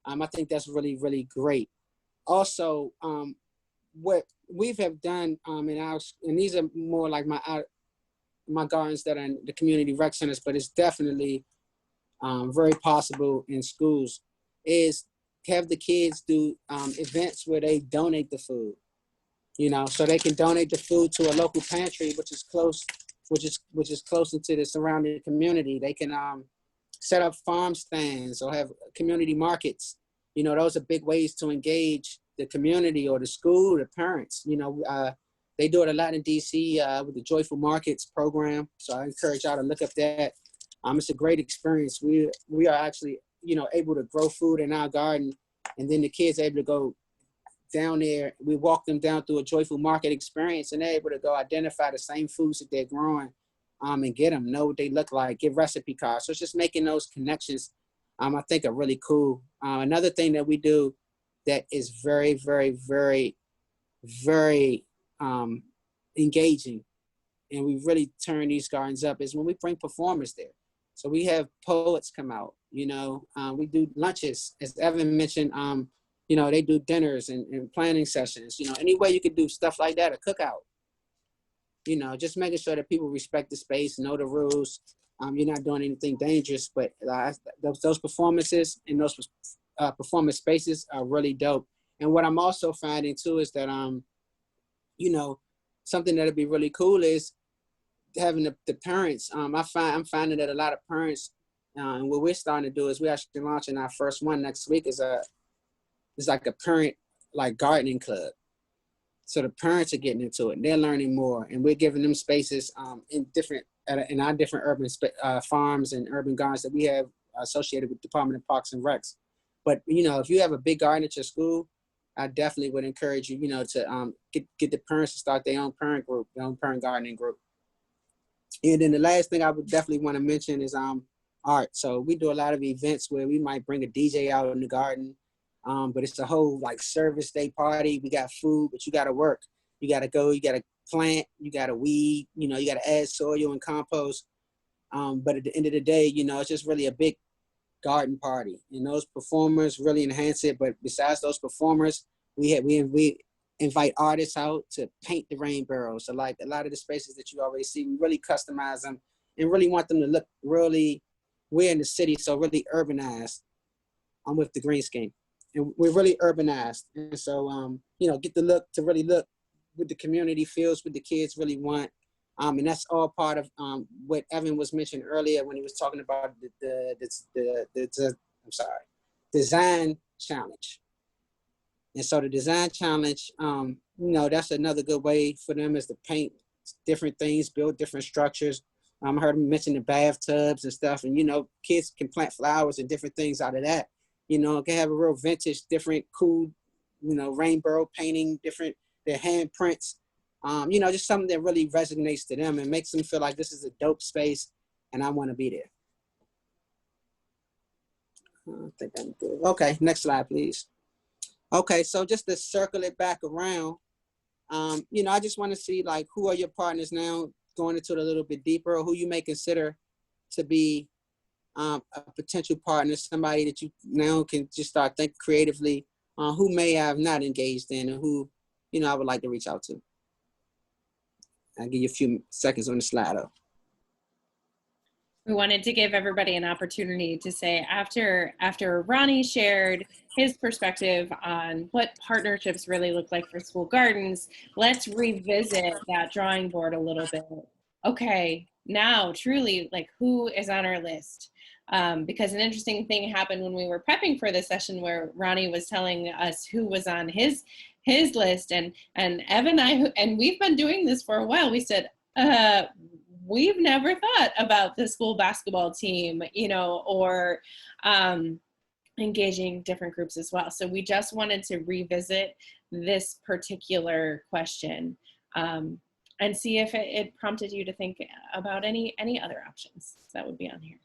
I think that's really, really great. Also, what we have done and these are more like my gardens that are in the community rec centers, but it's definitely very possible in schools, is have the kids do events where they donate the food. So they can donate the food to a local pantry, which is close into the surrounding community. They can set up farm stands or have community markets. Those are big ways to engage the community or the school, the parents. They do it a lot in DC with the Joyful Markets program. So I encourage y'all to look up that. It's a great experience. We are actually, able to grow food in our garden, and then the kids are able to go down there. We walk them down through a Joyful Market experience, and they're able to go identify the same foods that they're growing and get them, know what they look like, get recipe cards. So it's just making those connections, I think are really cool. Another thing that we do that is very, very, very, very engaging, and we really turn these gardens up, is when we bring performers there. So we have poets come out, We do lunches, as Evan mentioned. They do dinners and planning sessions. Any way you could do stuff like that, a cookout. Just making sure that people respect the space, know the rules. You're not doing anything dangerous, but those performances and those performance spaces are really dope. And what I'm also finding too is that something that'd be really cool is having the parents. I'm finding that a lot of parents, and what we're starting to do is we're actually launching our first one next week. It's like a parent gardening club. So the parents are getting into it and they're learning more, and we're giving them spaces in our different urban farms and urban gardens that we have associated with Department of Parks and Recs. But if you have a big garden at your school, I definitely would encourage you, to get the parents to start their own parent group, their own parent gardening group. And then the last thing I would definitely want to mention is art. So we do a lot of events where we might bring a DJ out in the garden. But it's a whole service day party. We got food, but you got to work. You got to go, you got to plant, you got to weed, you got to add soil and compost. But at the end of the day, it's just really a big garden party, and those performers really enhance it. But besides those performers, we invite artists out to paint the rain barrels. So a lot of the spaces that you already see, we really customize them and really want them to look really, we're in the city, so really urbanized with the green scheme. And we're really urbanized. And so, get the look to really look what the community feels, what the kids really want. And that's all part of what Evan was mentioning earlier when he was talking about the design challenge. And so the design challenge, that's another good way for them is to paint different things, build different structures. I heard him mention the bathtubs and stuff, and kids can plant flowers and different things out of that. Can have a real vintage, different, cool, rainbow painting, different, their handprints. Just something that really resonates to them and makes them feel like this is a dope space and I want to be there. I think I'm good. Okay, next slide, please. Okay, so just to circle it back around, I just want to see who are your partners now, going into it a little bit deeper, or who you may consider to be a potential partner, somebody that you now can just start thinking creatively, who may have not engaged in and who, I would like to reach out to. I'll give you a few seconds on the slide up. We wanted to give everybody an opportunity to say, after Ronnie shared his perspective on what partnerships really look like for school gardens, let's revisit that drawing board a little bit. Okay, now truly, who is on our list? Because an interesting thing happened when we were prepping for this session where Ronnie was telling us who was on his list, and Evan and we've been doing this for a while. We said, we've never thought about the school basketball team, or engaging different groups as well. So we just wanted to revisit this particular question and see if it prompted you to think about any other options that would be on here.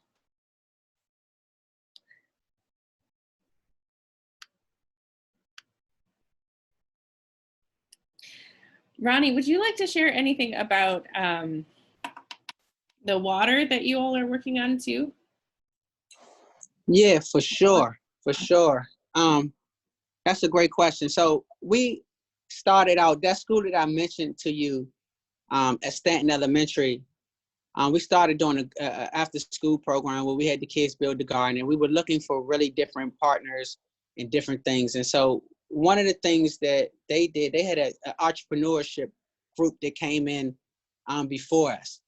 Ronnie, would you like to share anything about the water that you all are working on too? Yeah, for sure. That's a great question. So we started out, that school that I mentioned to you at Stanton Elementary, we started doing an after school program where we had the kids build the garden, and we were looking for really different partners and different things. And so one of the things that they did, they had an entrepreneurship group that came in before us.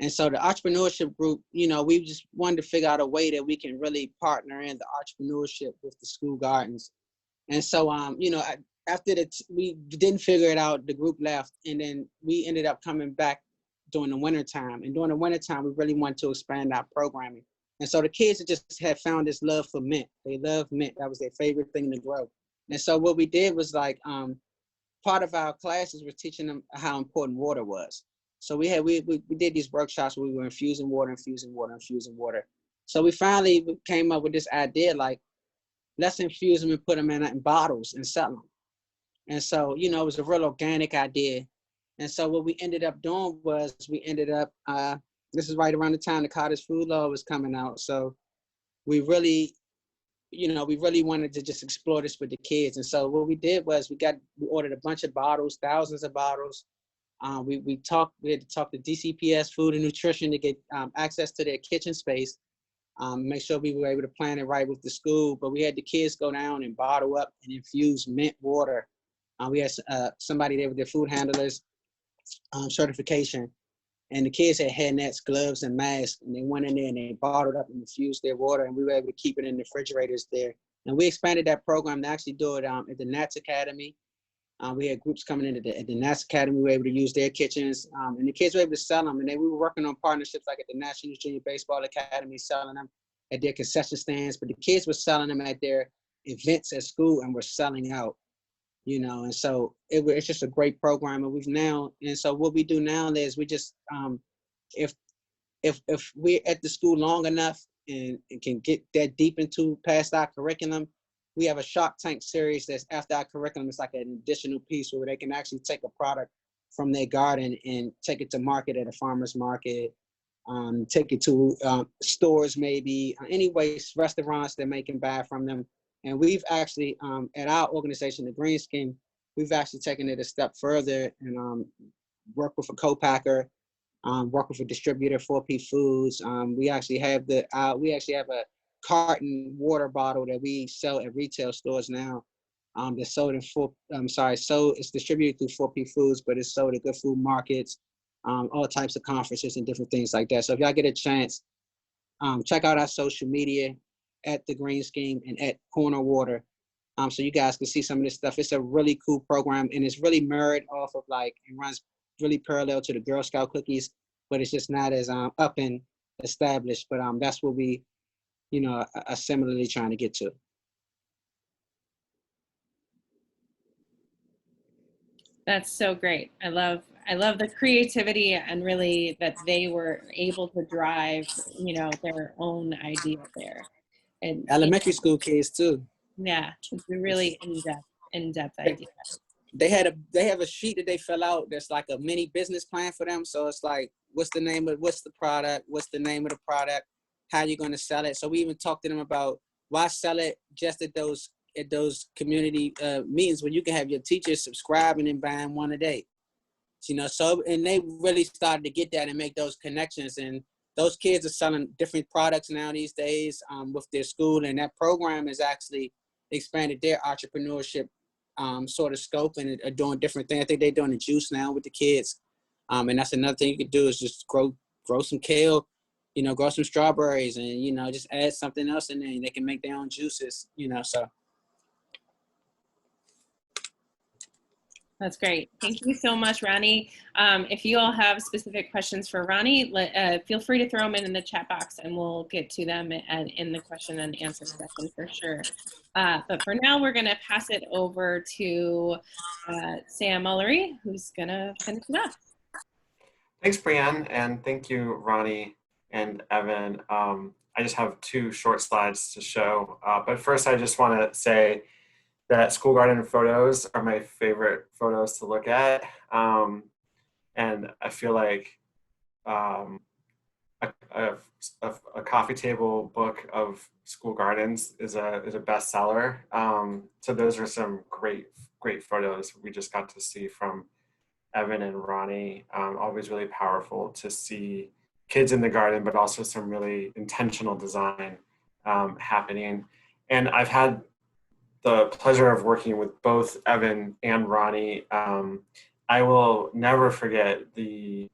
And so the entrepreneurship group, we just wanted to figure out a way that we can really partner in the entrepreneurship with the school gardens. And so, after we didn't figure it out, the group left, and then we ended up coming back during the wintertime. And during the wintertime, we really wanted to expand our programming. And so the kids just had found this love for mint. They love mint. That was their favorite thing to grow. And so what we did was part of our classes was teaching them how important water was. So we did these workshops where we were infusing water. So we finally came up with this idea, let's infuse them and put them in bottles and sell them. And so, it was a real organic idea. And so what we ended up doing was this is right around the time the cottage food law was coming out. So we really, we really wanted to just explore this with the kids. And so what we did was we ordered a bunch of bottles, thousands of bottles. We had to talk to DCPS Food and Nutrition to get access to their kitchen space, make sure we were able to plan it right with the school. But we had the kids go down and bottle up and infuse mint water. We had somebody there with their food handlers certification, and the kids had head nets, gloves, and masks, and they went in there and they bottled up and infused their water, and we were able to keep it in the refrigerators there. And we expanded that program to actually do it at the Nats Academy. We had groups coming in at the Nats Academy. We were able to use their kitchens, and the kids were able to sell them. And we were working on partnerships like at the National Junior Baseball Academy, selling them at their concession stands. But the kids were selling them at their events at school and were selling out. And so it's just a great program. And so what we do now is we just, if we're at the school long enough and can get that deep into past our curriculum, we have a Shark Tank series that's after our curriculum. It's like an additional piece where they can actually take a product from their garden and take it to market at a farmer's market, take it to stores maybe, anyways, restaurants that they can buy from them. And we've actually, at our organization, the Green Scheme, we've actually taken it a step further and worked with a co-packer, worked with a distributor, 4P Foods. We actually have a carton water bottle that we sell at retail stores now. That's sold it's distributed through 4P Foods, but it's sold at Good Food Markets, all types of conferences and different things like that. So if y'all get a chance, check out our social media at the Green Scheme and at Corner Water, so you guys can see some of this stuff. It's a really cool program, and it's really mirrored off of it runs really parallel to the Girl Scout cookies, but it's just not as up and established. But that's what we, are similarly trying to get to. That's so great. I love the creativity and really that they were able to drive, their own idea there. And elementary school kids too. Yeah, it's a really in-depth idea. They have a sheet that they fill out that's like a mini business plan for them. So it's like, what's the product? What's the name of the product? How are you going to sell it? So we even talked to them about why sell it just at those community meetings when you can have your teachers subscribing and buying one a day. So, and they really started to get that and make those connections. And those kids are selling different products now these days with their school. And that program has actually expanded their entrepreneurship sort of scope and are doing different things. I think they're doing the juice now with the kids. And that's another thing you could do is just grow some kale, grow some strawberries and, just add something else in there and they can make their own juices, so. That's great. Thank you so much, Ronnie. If you all have specific questions for Ronnie, feel free to throw them in the chat box and we'll get to them in the question and answer session for sure. But for now, we're going to pass it over to Sam Mullery, who's going to finish it up. Thanks, Brianne, and thank you, Ronnie and Evan. I just have 2 short slides to show. But first, I just want to say that school garden photos are my favorite photos to look at. And I feel like a coffee table book of school gardens is a bestseller. So those are some great photos we just got to see from Evan and Ronnie. Always really powerful to see kids in the garden, but also some really intentional design happening. And I've had the pleasure of working with both Evan and Ronnie. I will never forget the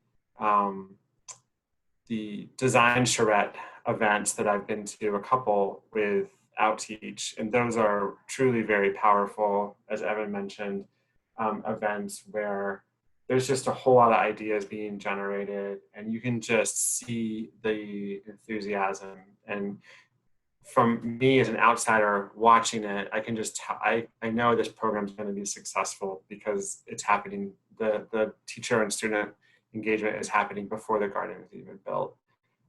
design charrette events that I've been to, a couple with Outteach, and those are truly very powerful, as Evan mentioned, events where there's just a whole lot of ideas being generated and you can just see the enthusiasm. And from me as an outsider watching it, I can just I know this program is going to be successful because it's happening. The teacher and student engagement is happening before the garden is even built.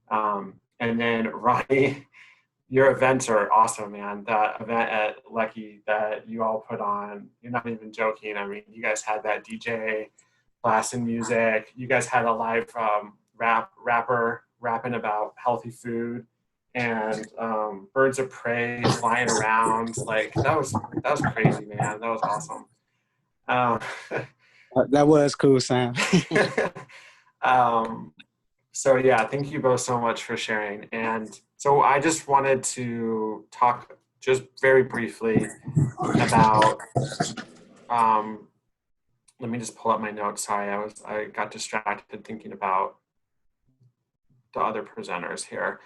And then Ronnie, your events are awesome, man. That event at Lucky that you all put on, you're not even joking. I mean, you guys had that DJ blasting music. You guys had a live rapper rapping about healthy food. and birds of prey flying around. Like that was crazy, man. That was awesome. Um, That was cool, Sam. so yeah, thank you both so much for sharing. And so I just wanted to talk just very briefly about, let me just pull up my notes. Sorry, I got distracted thinking about the other presenters here.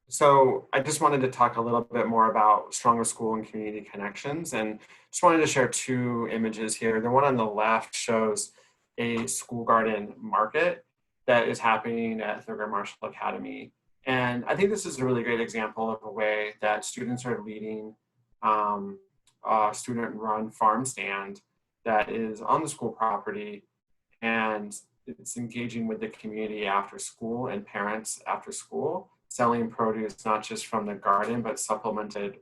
So I just wanted to talk a little bit more about stronger school and community connections, and just wanted to share two images here. The one on the left shows a school garden market that is happening at Thurgood Marshall Academy. And I think this is a really great example of a way that students are leading a student-run farm stand that is on the school property, and it's engaging with the community after school and parents after school, selling produce not just from the garden, but supplemented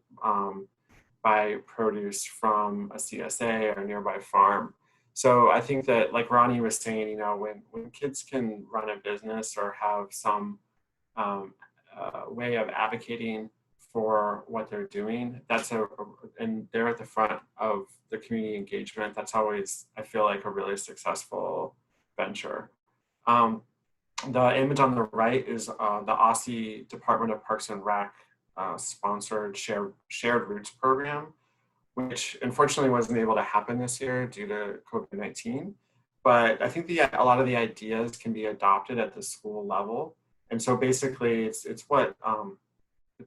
by produce from a CSA or a nearby farm. So I think that, like Ronnie was saying, you know, when kids can run a business or have some way of advocating for what they're doing, and they're at the front of the community engagement, that's always, I feel like, a really successful venture. The image on the right is the Aussie Department of Parks and Rec sponsored Shared Roots program, which unfortunately wasn't able to happen this year due to COVID-19. But I think a lot of the ideas can be adopted at the school level. And so basically it's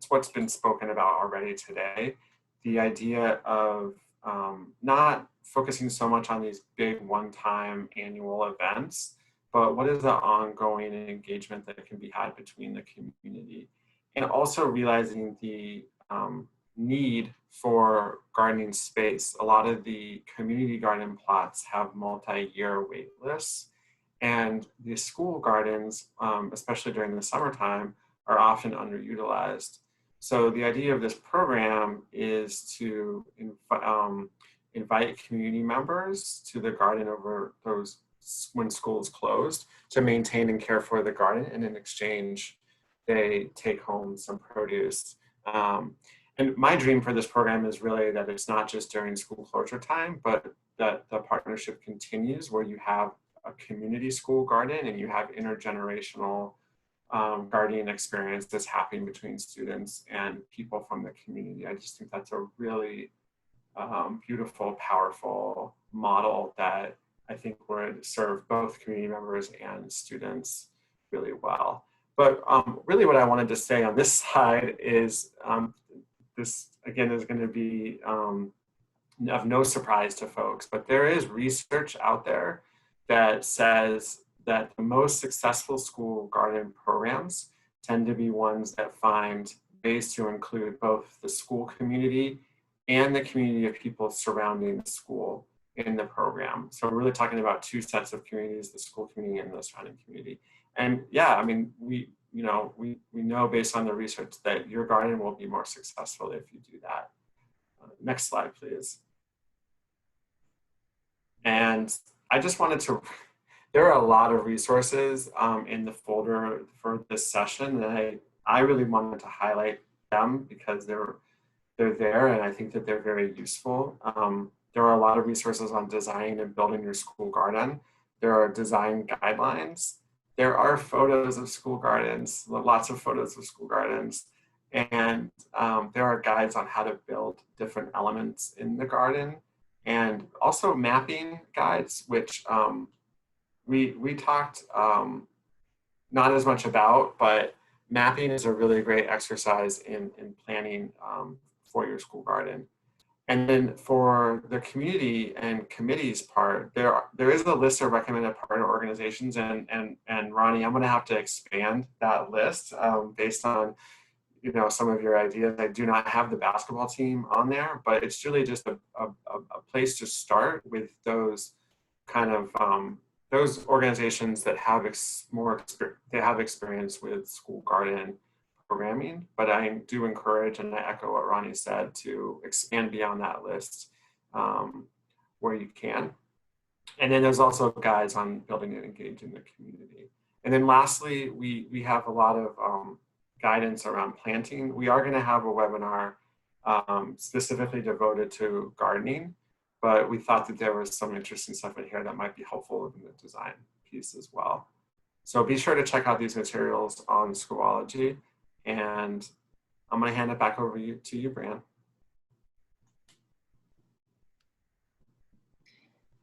what's been spoken about already today. The idea of not focusing so much on these big one-time annual events, but what is the ongoing engagement that can be had between the community? And also realizing the need for gardening space. A lot of the community garden plots have multi-year wait lists, and the school gardens, especially during the summertime, are often underutilized. So the idea of this program is to invite community members to the garden over those when school is closed to maintain and care for the garden, and in exchange they take home some produce. And my dream for this program is really that it's not just during school closure time, but that the partnership continues where you have a community school garden and you have intergenerational gardening experience that's happening between students and people from the community. I just think that's a really beautiful, powerful model that I think would serve both community members and students really well. But really what I wanted to say on this slide is this, again, is going to be of no surprise to folks, but there is research out there that says that the most successful school garden programs tend to be ones that find ways to include both the school community and the community of people surrounding the school in the program. So we're really talking about two sets of communities, the school community and the surrounding community. And yeah, I mean, we know based on the research that your garden will be more successful if you do that. Next slide, please. And I just wanted to, there are a lot of resources in the folder for this session, and I really wanted to highlight them because they're there, and I think that they're very useful. There are a lot of resources on designing and building your school garden. There are design guidelines. There are photos of school gardens, lots of photos of school gardens. And there are guides on how to build different elements in the garden, and also mapping guides, which we talked not as much about, but mapping is a really great exercise in planning for your school garden. And then for the community and committees part, there is a list of recommended partner organizations, and Ronnie, I'm gonna have to expand that list based on some of your ideas. I do not have the basketball team on there, but it's really just a place to start with those kind of those organizations that have experience with school garden programming. But I do encourage, and I echo what Ronnie said, to expand beyond that list where you can. And then there's also guides on building and engaging the community. And then lastly, we have a lot of guidance around planting. We are going to have a webinar specifically devoted to gardening, but we thought that there was some interesting stuff in here that might be helpful in the design piece as well. So be sure to check out these materials on Schoology, and I'm going to hand it back over to you, Bran.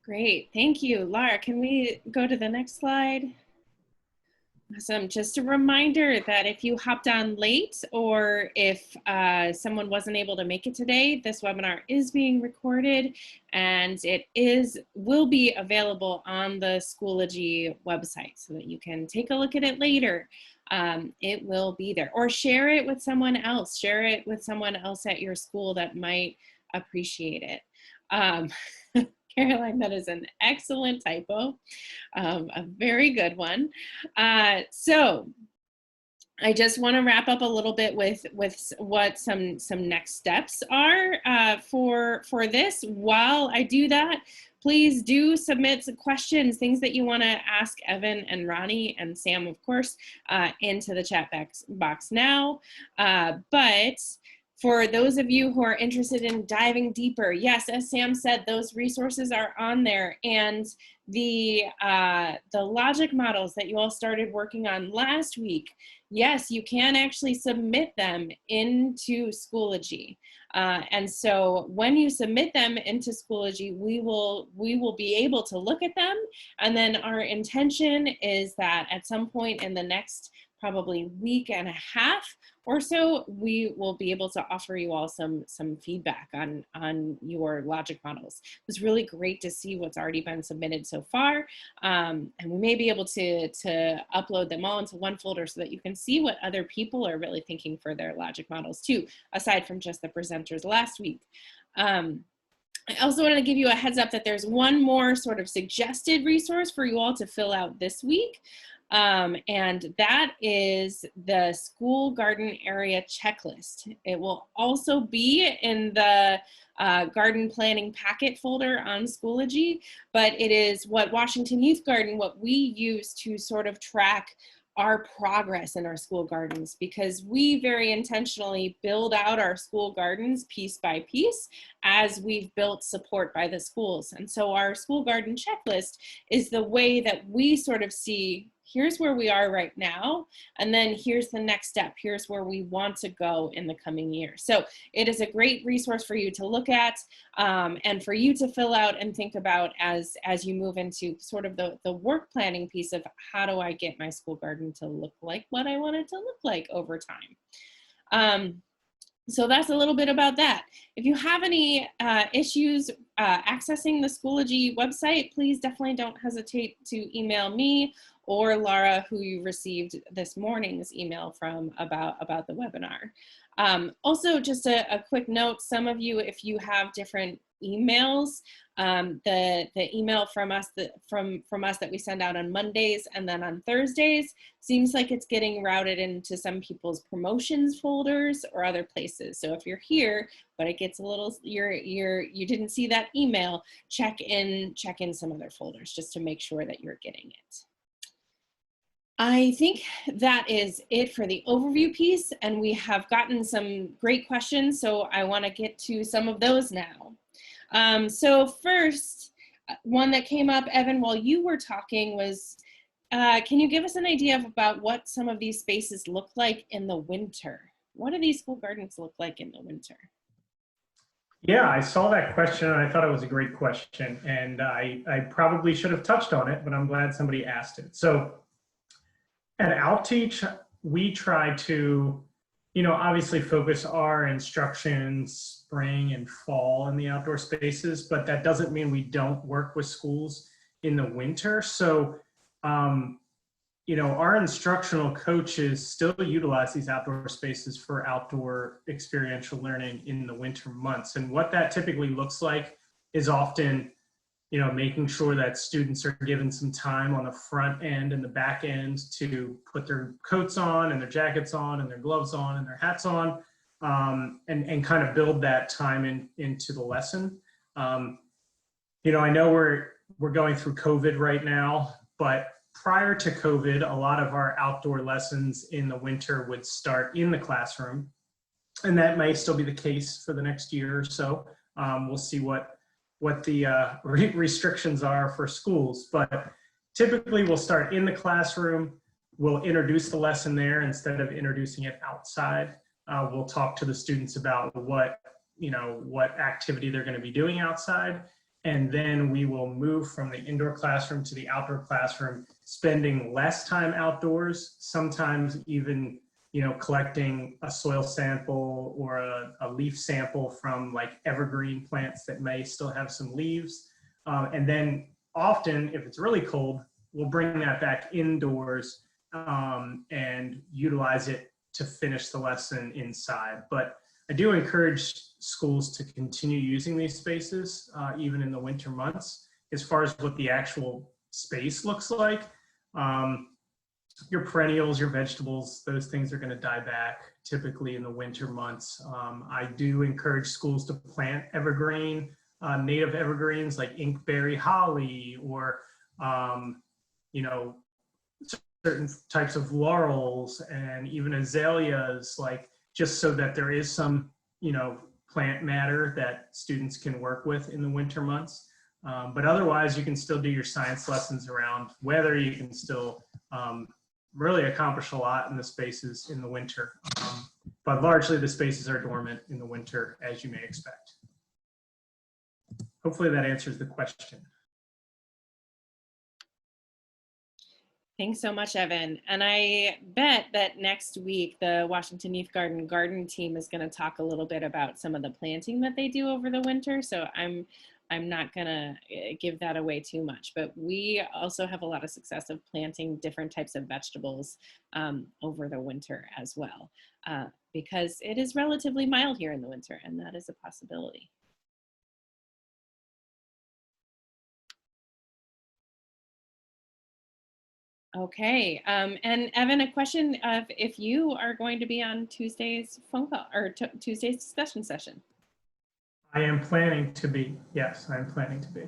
Great, thank you. Laura, can we go to the next slide? Awesome. Just a reminder that if you hopped on late or if someone wasn't able to make it today, this webinar is being recorded and it will be available on the Schoology website so that you can take a look at it later. It will be there, or share it with someone else. Share it with someone else at your school that might appreciate it. Caroline, that is an excellent typo, a very good one. So I just want to wrap up a little bit with what some next steps are for this. While I do that, please do submit some questions, things that you want to ask Evan and Ronnie and Sam, of course, into the chat box now. But for those of you who are interested in diving deeper, yes, as Sam said, those resources are on there, and the logic models that you all started working on last week, yes, you can actually submit them into Schoology. And so when you submit them into Schoology, we will be able to look at them, and then our intention is that at some point in the next probably week and a half or so, we will be able to offer you all some feedback on your logic models. It was really great to see what's already been submitted so far. And we may be able to upload them all into one folder so that you can see what other people are really thinking for their logic models too, aside from just the presenters last week. I also want to give you a heads up that there's one more sort of suggested resource for you all to fill out this week. And that is the school garden area checklist. It will also be in the garden planning packet folder on Schoology, but it is what Washington Youth Garden, what we use to sort of track our progress in our school gardens, because we very intentionally build out our school gardens piece by piece as we've built support by the schools. And so our school garden checklist is the way that we sort of see, here's where we are right now, and then here's the next step. Here's where we want to go in the coming year. So it is a great resource for you to look at and for you to fill out and think about as you move into sort of the work planning piece of how do I get my school garden to look like what I want it to look like over time. So that's a little bit about that. If you have any issues accessing the Schoology website, please definitely don't hesitate to email me or Laura, who you received this morning's email from about the webinar. Also, just a quick note, some of you, if you have different emails, the email from us that we send out on Mondays and then on Thursdays seems like it's getting routed into some people's promotions folders or other places. So if you're here, but it gets a little, you didn't see that email, check in some other folders just to make sure that you're getting it. I think that is it for the overview piece, and we have gotten some great questions, so I want to get to some of those now. So first, one that came up, Evan, while you were talking was, can you give us an idea about what some of these spaces look like in the winter? What do these school gardens look like in the winter? Yeah, I saw that question and I thought it was a great question, and I probably should have touched on it, but I'm glad somebody asked it. So at Outteach, we try to, obviously focus our instructions spring and fall in the outdoor spaces, but that doesn't mean we don't work with schools in the winter. So, our instructional coaches still utilize these outdoor spaces for outdoor experiential learning in the winter months. And what that typically looks like is often making sure that students are given some time on the front end and the back end to put their coats on and their jackets on and their gloves on and their hats on, and kind of build that time into the lesson. I know we're going through COVID right now, but prior to COVID, a lot of our outdoor lessons in the winter would start in the classroom, and that may still be the case for the next year or so. We'll see what the restrictions are for schools, but typically we'll start in the classroom. We'll introduce the lesson there instead of introducing it outside. We'll talk to the students about what activity they're going to be doing outside. And then we will move from the indoor classroom to the outdoor classroom, spending less time outdoors, sometimes even, collecting a soil sample or a leaf sample from like evergreen plants that may still have some leaves. And then often, if it's really cold, we'll bring that back indoors and utilize it to finish the lesson inside. But I do encourage schools to continue using these spaces, even in the winter months. As far as what the actual space looks like, your perennials, your vegetables, those things are going to die back typically in the winter months. I do encourage schools to plant evergreen, native evergreens like inkberry holly or, certain types of laurels and even azaleas, like just so that there is some, plant matter that students can work with in the winter months. But otherwise, you can still do your science lessons around weather. You can still really accomplish a lot in the spaces in the winter. But largely the spaces are dormant in the winter, as you may expect. Hopefully that answers the question. Thanks so much, Evan. And I bet that next week, the Washington Youth Garden team is going to talk a little bit about some of the planting that they do over the winter. So I'm not going to give that away too much, but we also have a lot of success of planting different types of vegetables over the winter as well, because it is relatively mild here in the winter, and that is a possibility. Okay, and Evan, a question of if you are going to be on Tuesday's phone call or Tuesday's discussion session. I am planning to be, yes, I'm planning to be.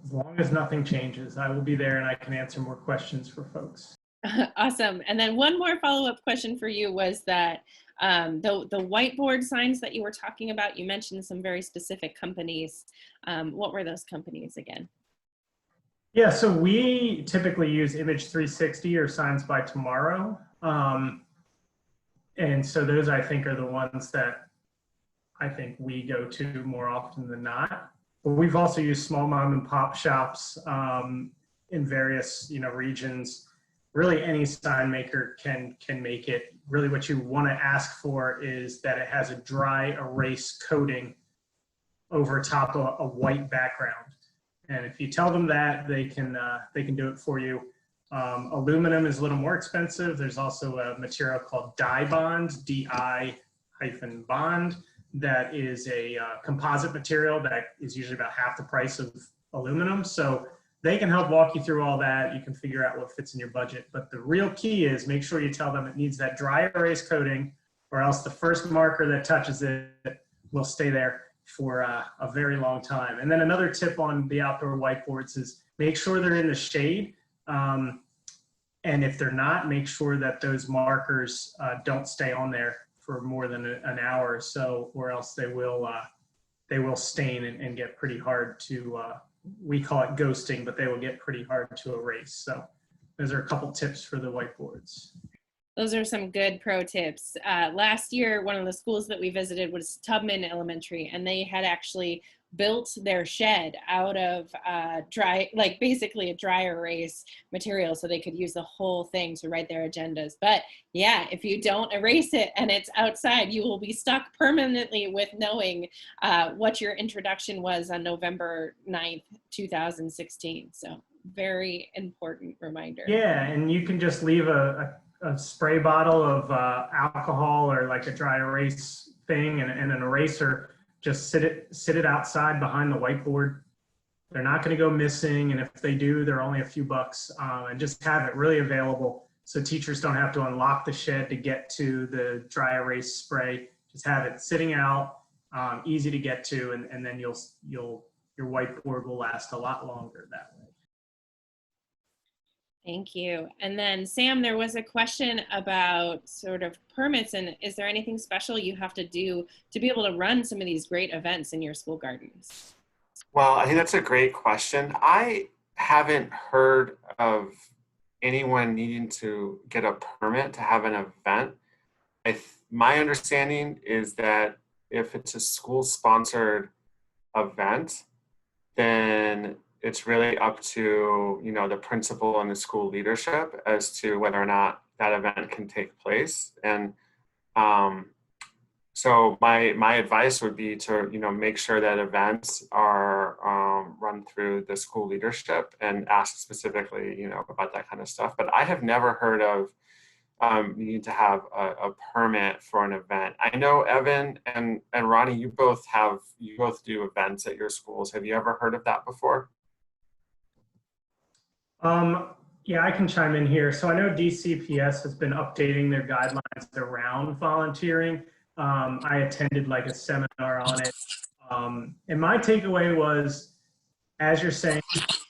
As long as nothing changes, I will be there and I can answer more questions for folks. Awesome. And then one more follow-up question for you was that the whiteboard signs that you were talking about, you mentioned some very specific companies. What were those companies again? Yeah, so we typically use Image 360 or Signs by Tomorrow. And so those, I think, are the ones that I think we go to more often than not. But we've also used small mom and pop shops in various regions. Really, any sign maker can make it. Really, what you want to ask for is that it has a dry erase coating over top of a white background. And if you tell them that, they can do it for you. Aluminum is a little more expensive. There's also a material called Dibond, DI-bond, that is a composite material that is usually about half the price of aluminum. So they can help walk you through all that. You can figure out what fits in your budget. But the real key is make sure you tell them it needs that dry erase coating, or else the first marker that touches it will stay there for a very long time. And then another tip on the outdoor whiteboards is make sure they're in the shade. And if they're not, make sure that those markers don't stay on there for more than an hour or so, or else they will stain and get pretty hard to, we call it ghosting, but they will get pretty hard to erase. So those are a couple tips for the whiteboards. Those are some good pro tips. Last year, one of the schools that we visited was Tubman Elementary, and they had actually built their shed out of basically a dry erase material, so they could use the whole thing to write their agendas. But yeah, if you don't erase it and it's outside, you will be stuck permanently with knowing what your introduction was on November 9th, 2016. So very important reminder. Yeah, and you can just leave a spray bottle of alcohol or like a dry erase thing and an eraser. Just sit it outside behind the whiteboard. They're not going to go missing, and if they do, they're only a few bucks. And just have it really available so teachers don't have to unlock the shed to get to the dry erase spray. Just have it sitting out, easy to get to, and then your whiteboard will last a lot longer that way. Thank you. And then Sam, there was a question about sort of permits, and is there anything special you have to do to be able to run some of these great events in your school gardens? Well, I think that's a great question. I haven't heard of anyone needing to get a permit to have an event. My understanding is that if it's a school-sponsored event, then it's really up to, you know, the principal and the school leadership as to whether or not that event can take place. And so my advice would be to, you know, make sure that events are run through the school leadership and ask specifically, you know, about that kind of stuff. But I have never heard of you need to have a permit for an event. I know Evan and Ronnie, you both do events at your schools. Have you ever heard of that before? Yeah, I can chime in here. So I know DCPS has been updating their guidelines around volunteering. I attended like a seminar on it. And my takeaway was, as you're saying,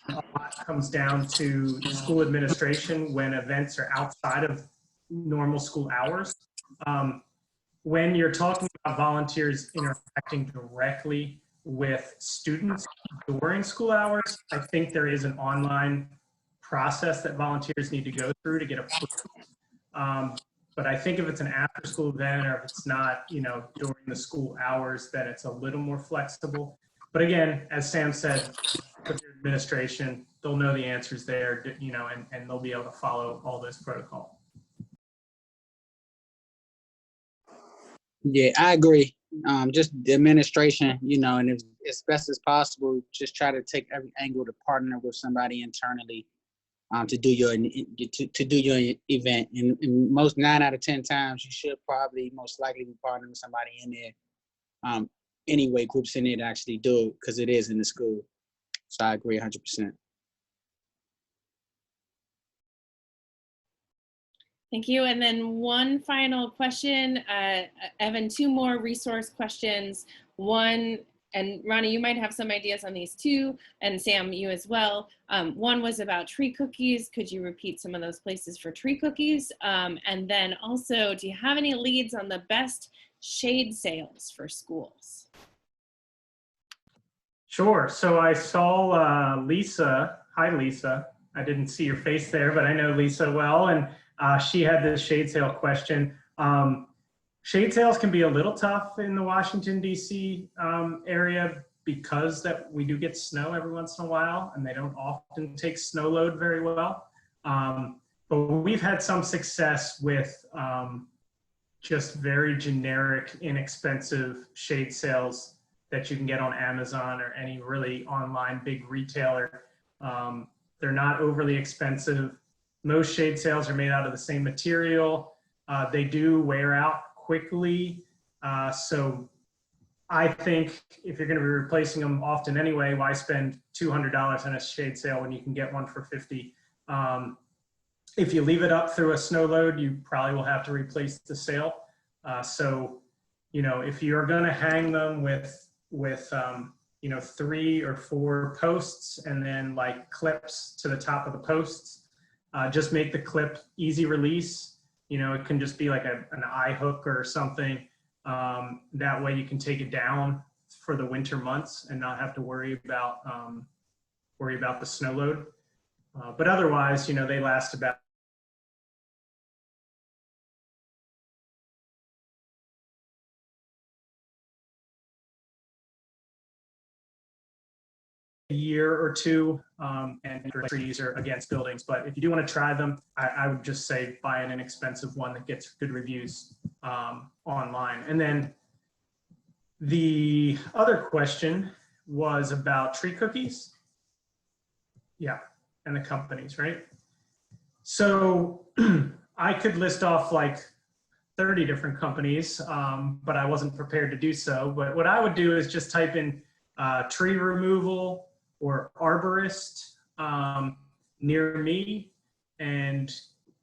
a lot comes down to school administration when events are outside of normal school hours. When you're talking about volunteers interacting directly with students during school hours, I think there is an online process that volunteers need to go through to get approved. But I think if it's an after school event or if it's not, you know, during the school hours, then it's a little more flexible. But again, as Sam said, with your administration, they'll know the answers there, you know, and they'll be able to follow all those protocols. Yeah, I agree. Just the administration, you know, and if, as best as possible, just try to take every angle to partner with somebody internally to do your event. And most 9 out of 10 times, you should probably most likely be partnering with somebody in there. Anyway, groups in there to actually do it because it is in the school. So I agree 100%. Thank you. And then one final question, Evan, 2 more resource questions. One, and Ronnie, you might have some ideas on these too, and Sam, you as well. One was about tree cookies. Could you repeat some of those places for tree cookies? And then also, do you have any leads on the best shade sales for schools? Sure. So I saw Lisa. Hi, Lisa. I didn't see your face there, but I know Lisa well. And she had this shade sale question. Shade sales can be a little tough in the Washington, D.C. Area because that we do get snow every once in a while, and they don't often take snow load very well. But we've had some success with just very generic, inexpensive shade sales that you can get on Amazon or any really online big retailer. They're not overly expensive. Most shade sales are made out of the same material. They do wear out quickly. So I think if you're going to be replacing them often anyway, why spend $200 on a shade sale when you can get one for $50? If you leave it up through a snow load, you probably will have to replace the sail. So, you know, if you're going to hang them with you know, 3 or 4 posts and then like clips to the top of the posts, just make the clip easy release. You know, it can just be like an eye hook or something. That way you can take it down for the winter months and not have to worry about the snow load. But otherwise, you know, they last about a year or two, and trees are against buildings. But if you do want to try them, I would just say buy an inexpensive one that gets good reviews online. And then the other question was about tree cookies. Yeah, and the companies, right? So I could list off like 30 different companies, but I wasn't prepared to do so. But what I would do is just type in tree removal or arborist near me and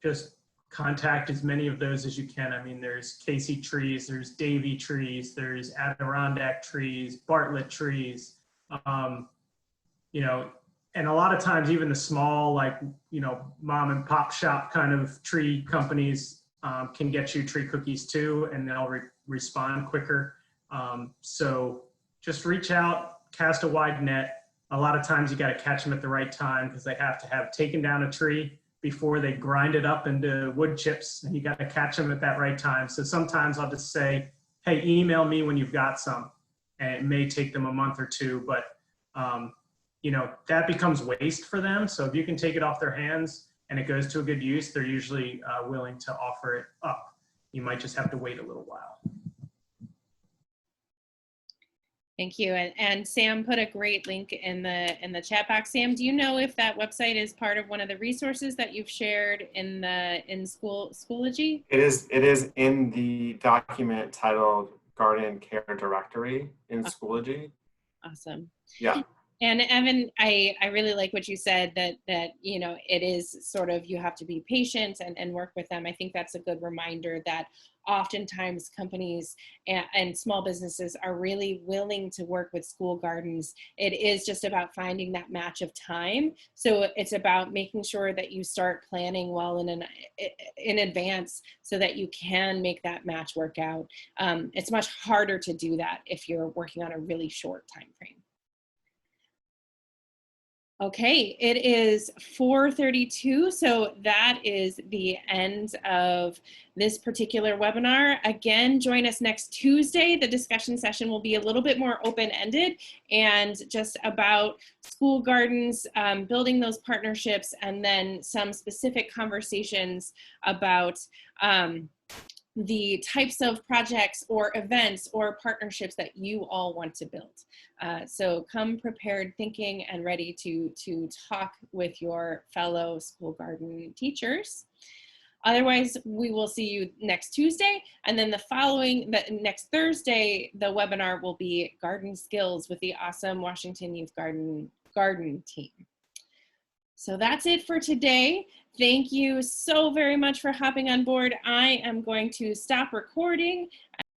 just contact as many of those as you can. I mean, there's Casey trees, there's Davy trees, there's Adirondack trees, Bartlett trees, you know, and a lot of times even the small, like, you know, mom and pop shop kind of tree companies can get you tree cookies too, and they'll respond quicker. So just reach out, cast a wide net. A lot of times you got to catch them at the right time because they have to have taken down a tree before they grind it up into wood chips, and you got to catch them at that right time. So sometimes I'll just say, hey, email me when you've got some, and it may take them a month or two, but you know, that becomes waste for them. So if you can take it off their hands and it goes to a good use, they're usually willing to offer it up. You might just have to wait a little while. Thank you. And Sam put a great link in the chat box. Sam, do you know if that website is part of one of the resources that you've shared in Schoology? It is in the document titled Garden Care Directory in Schoology. Awesome. Yeah. And Evan, I really like what you said, that you know, it is sort of, you have to be patient and work with them. I think that's a good reminder that oftentimes companies and small businesses are really willing to work with school gardens. It is just about finding that match of time. So it's about making sure that you start planning well in advance so that you can make that match work out. It's much harder to do that if you're working on a really short time frame. Okay, it is 4:32, so that is the end of this particular webinar. Again, join us next Tuesday. The discussion session will be a little bit more open-ended and just about school gardens, building those partnerships, and then some specific conversations about the types of projects or events or partnerships that you all want to build. So come prepared thinking and ready to talk with your fellow school garden teachers. Otherwise, we will see you next Tuesday, and then next Thursday, the webinar will be Garden Skills with the awesome Washington Youth Garden team. So that's it for today. Thank you so very much for hopping on board. I am going to stop recording.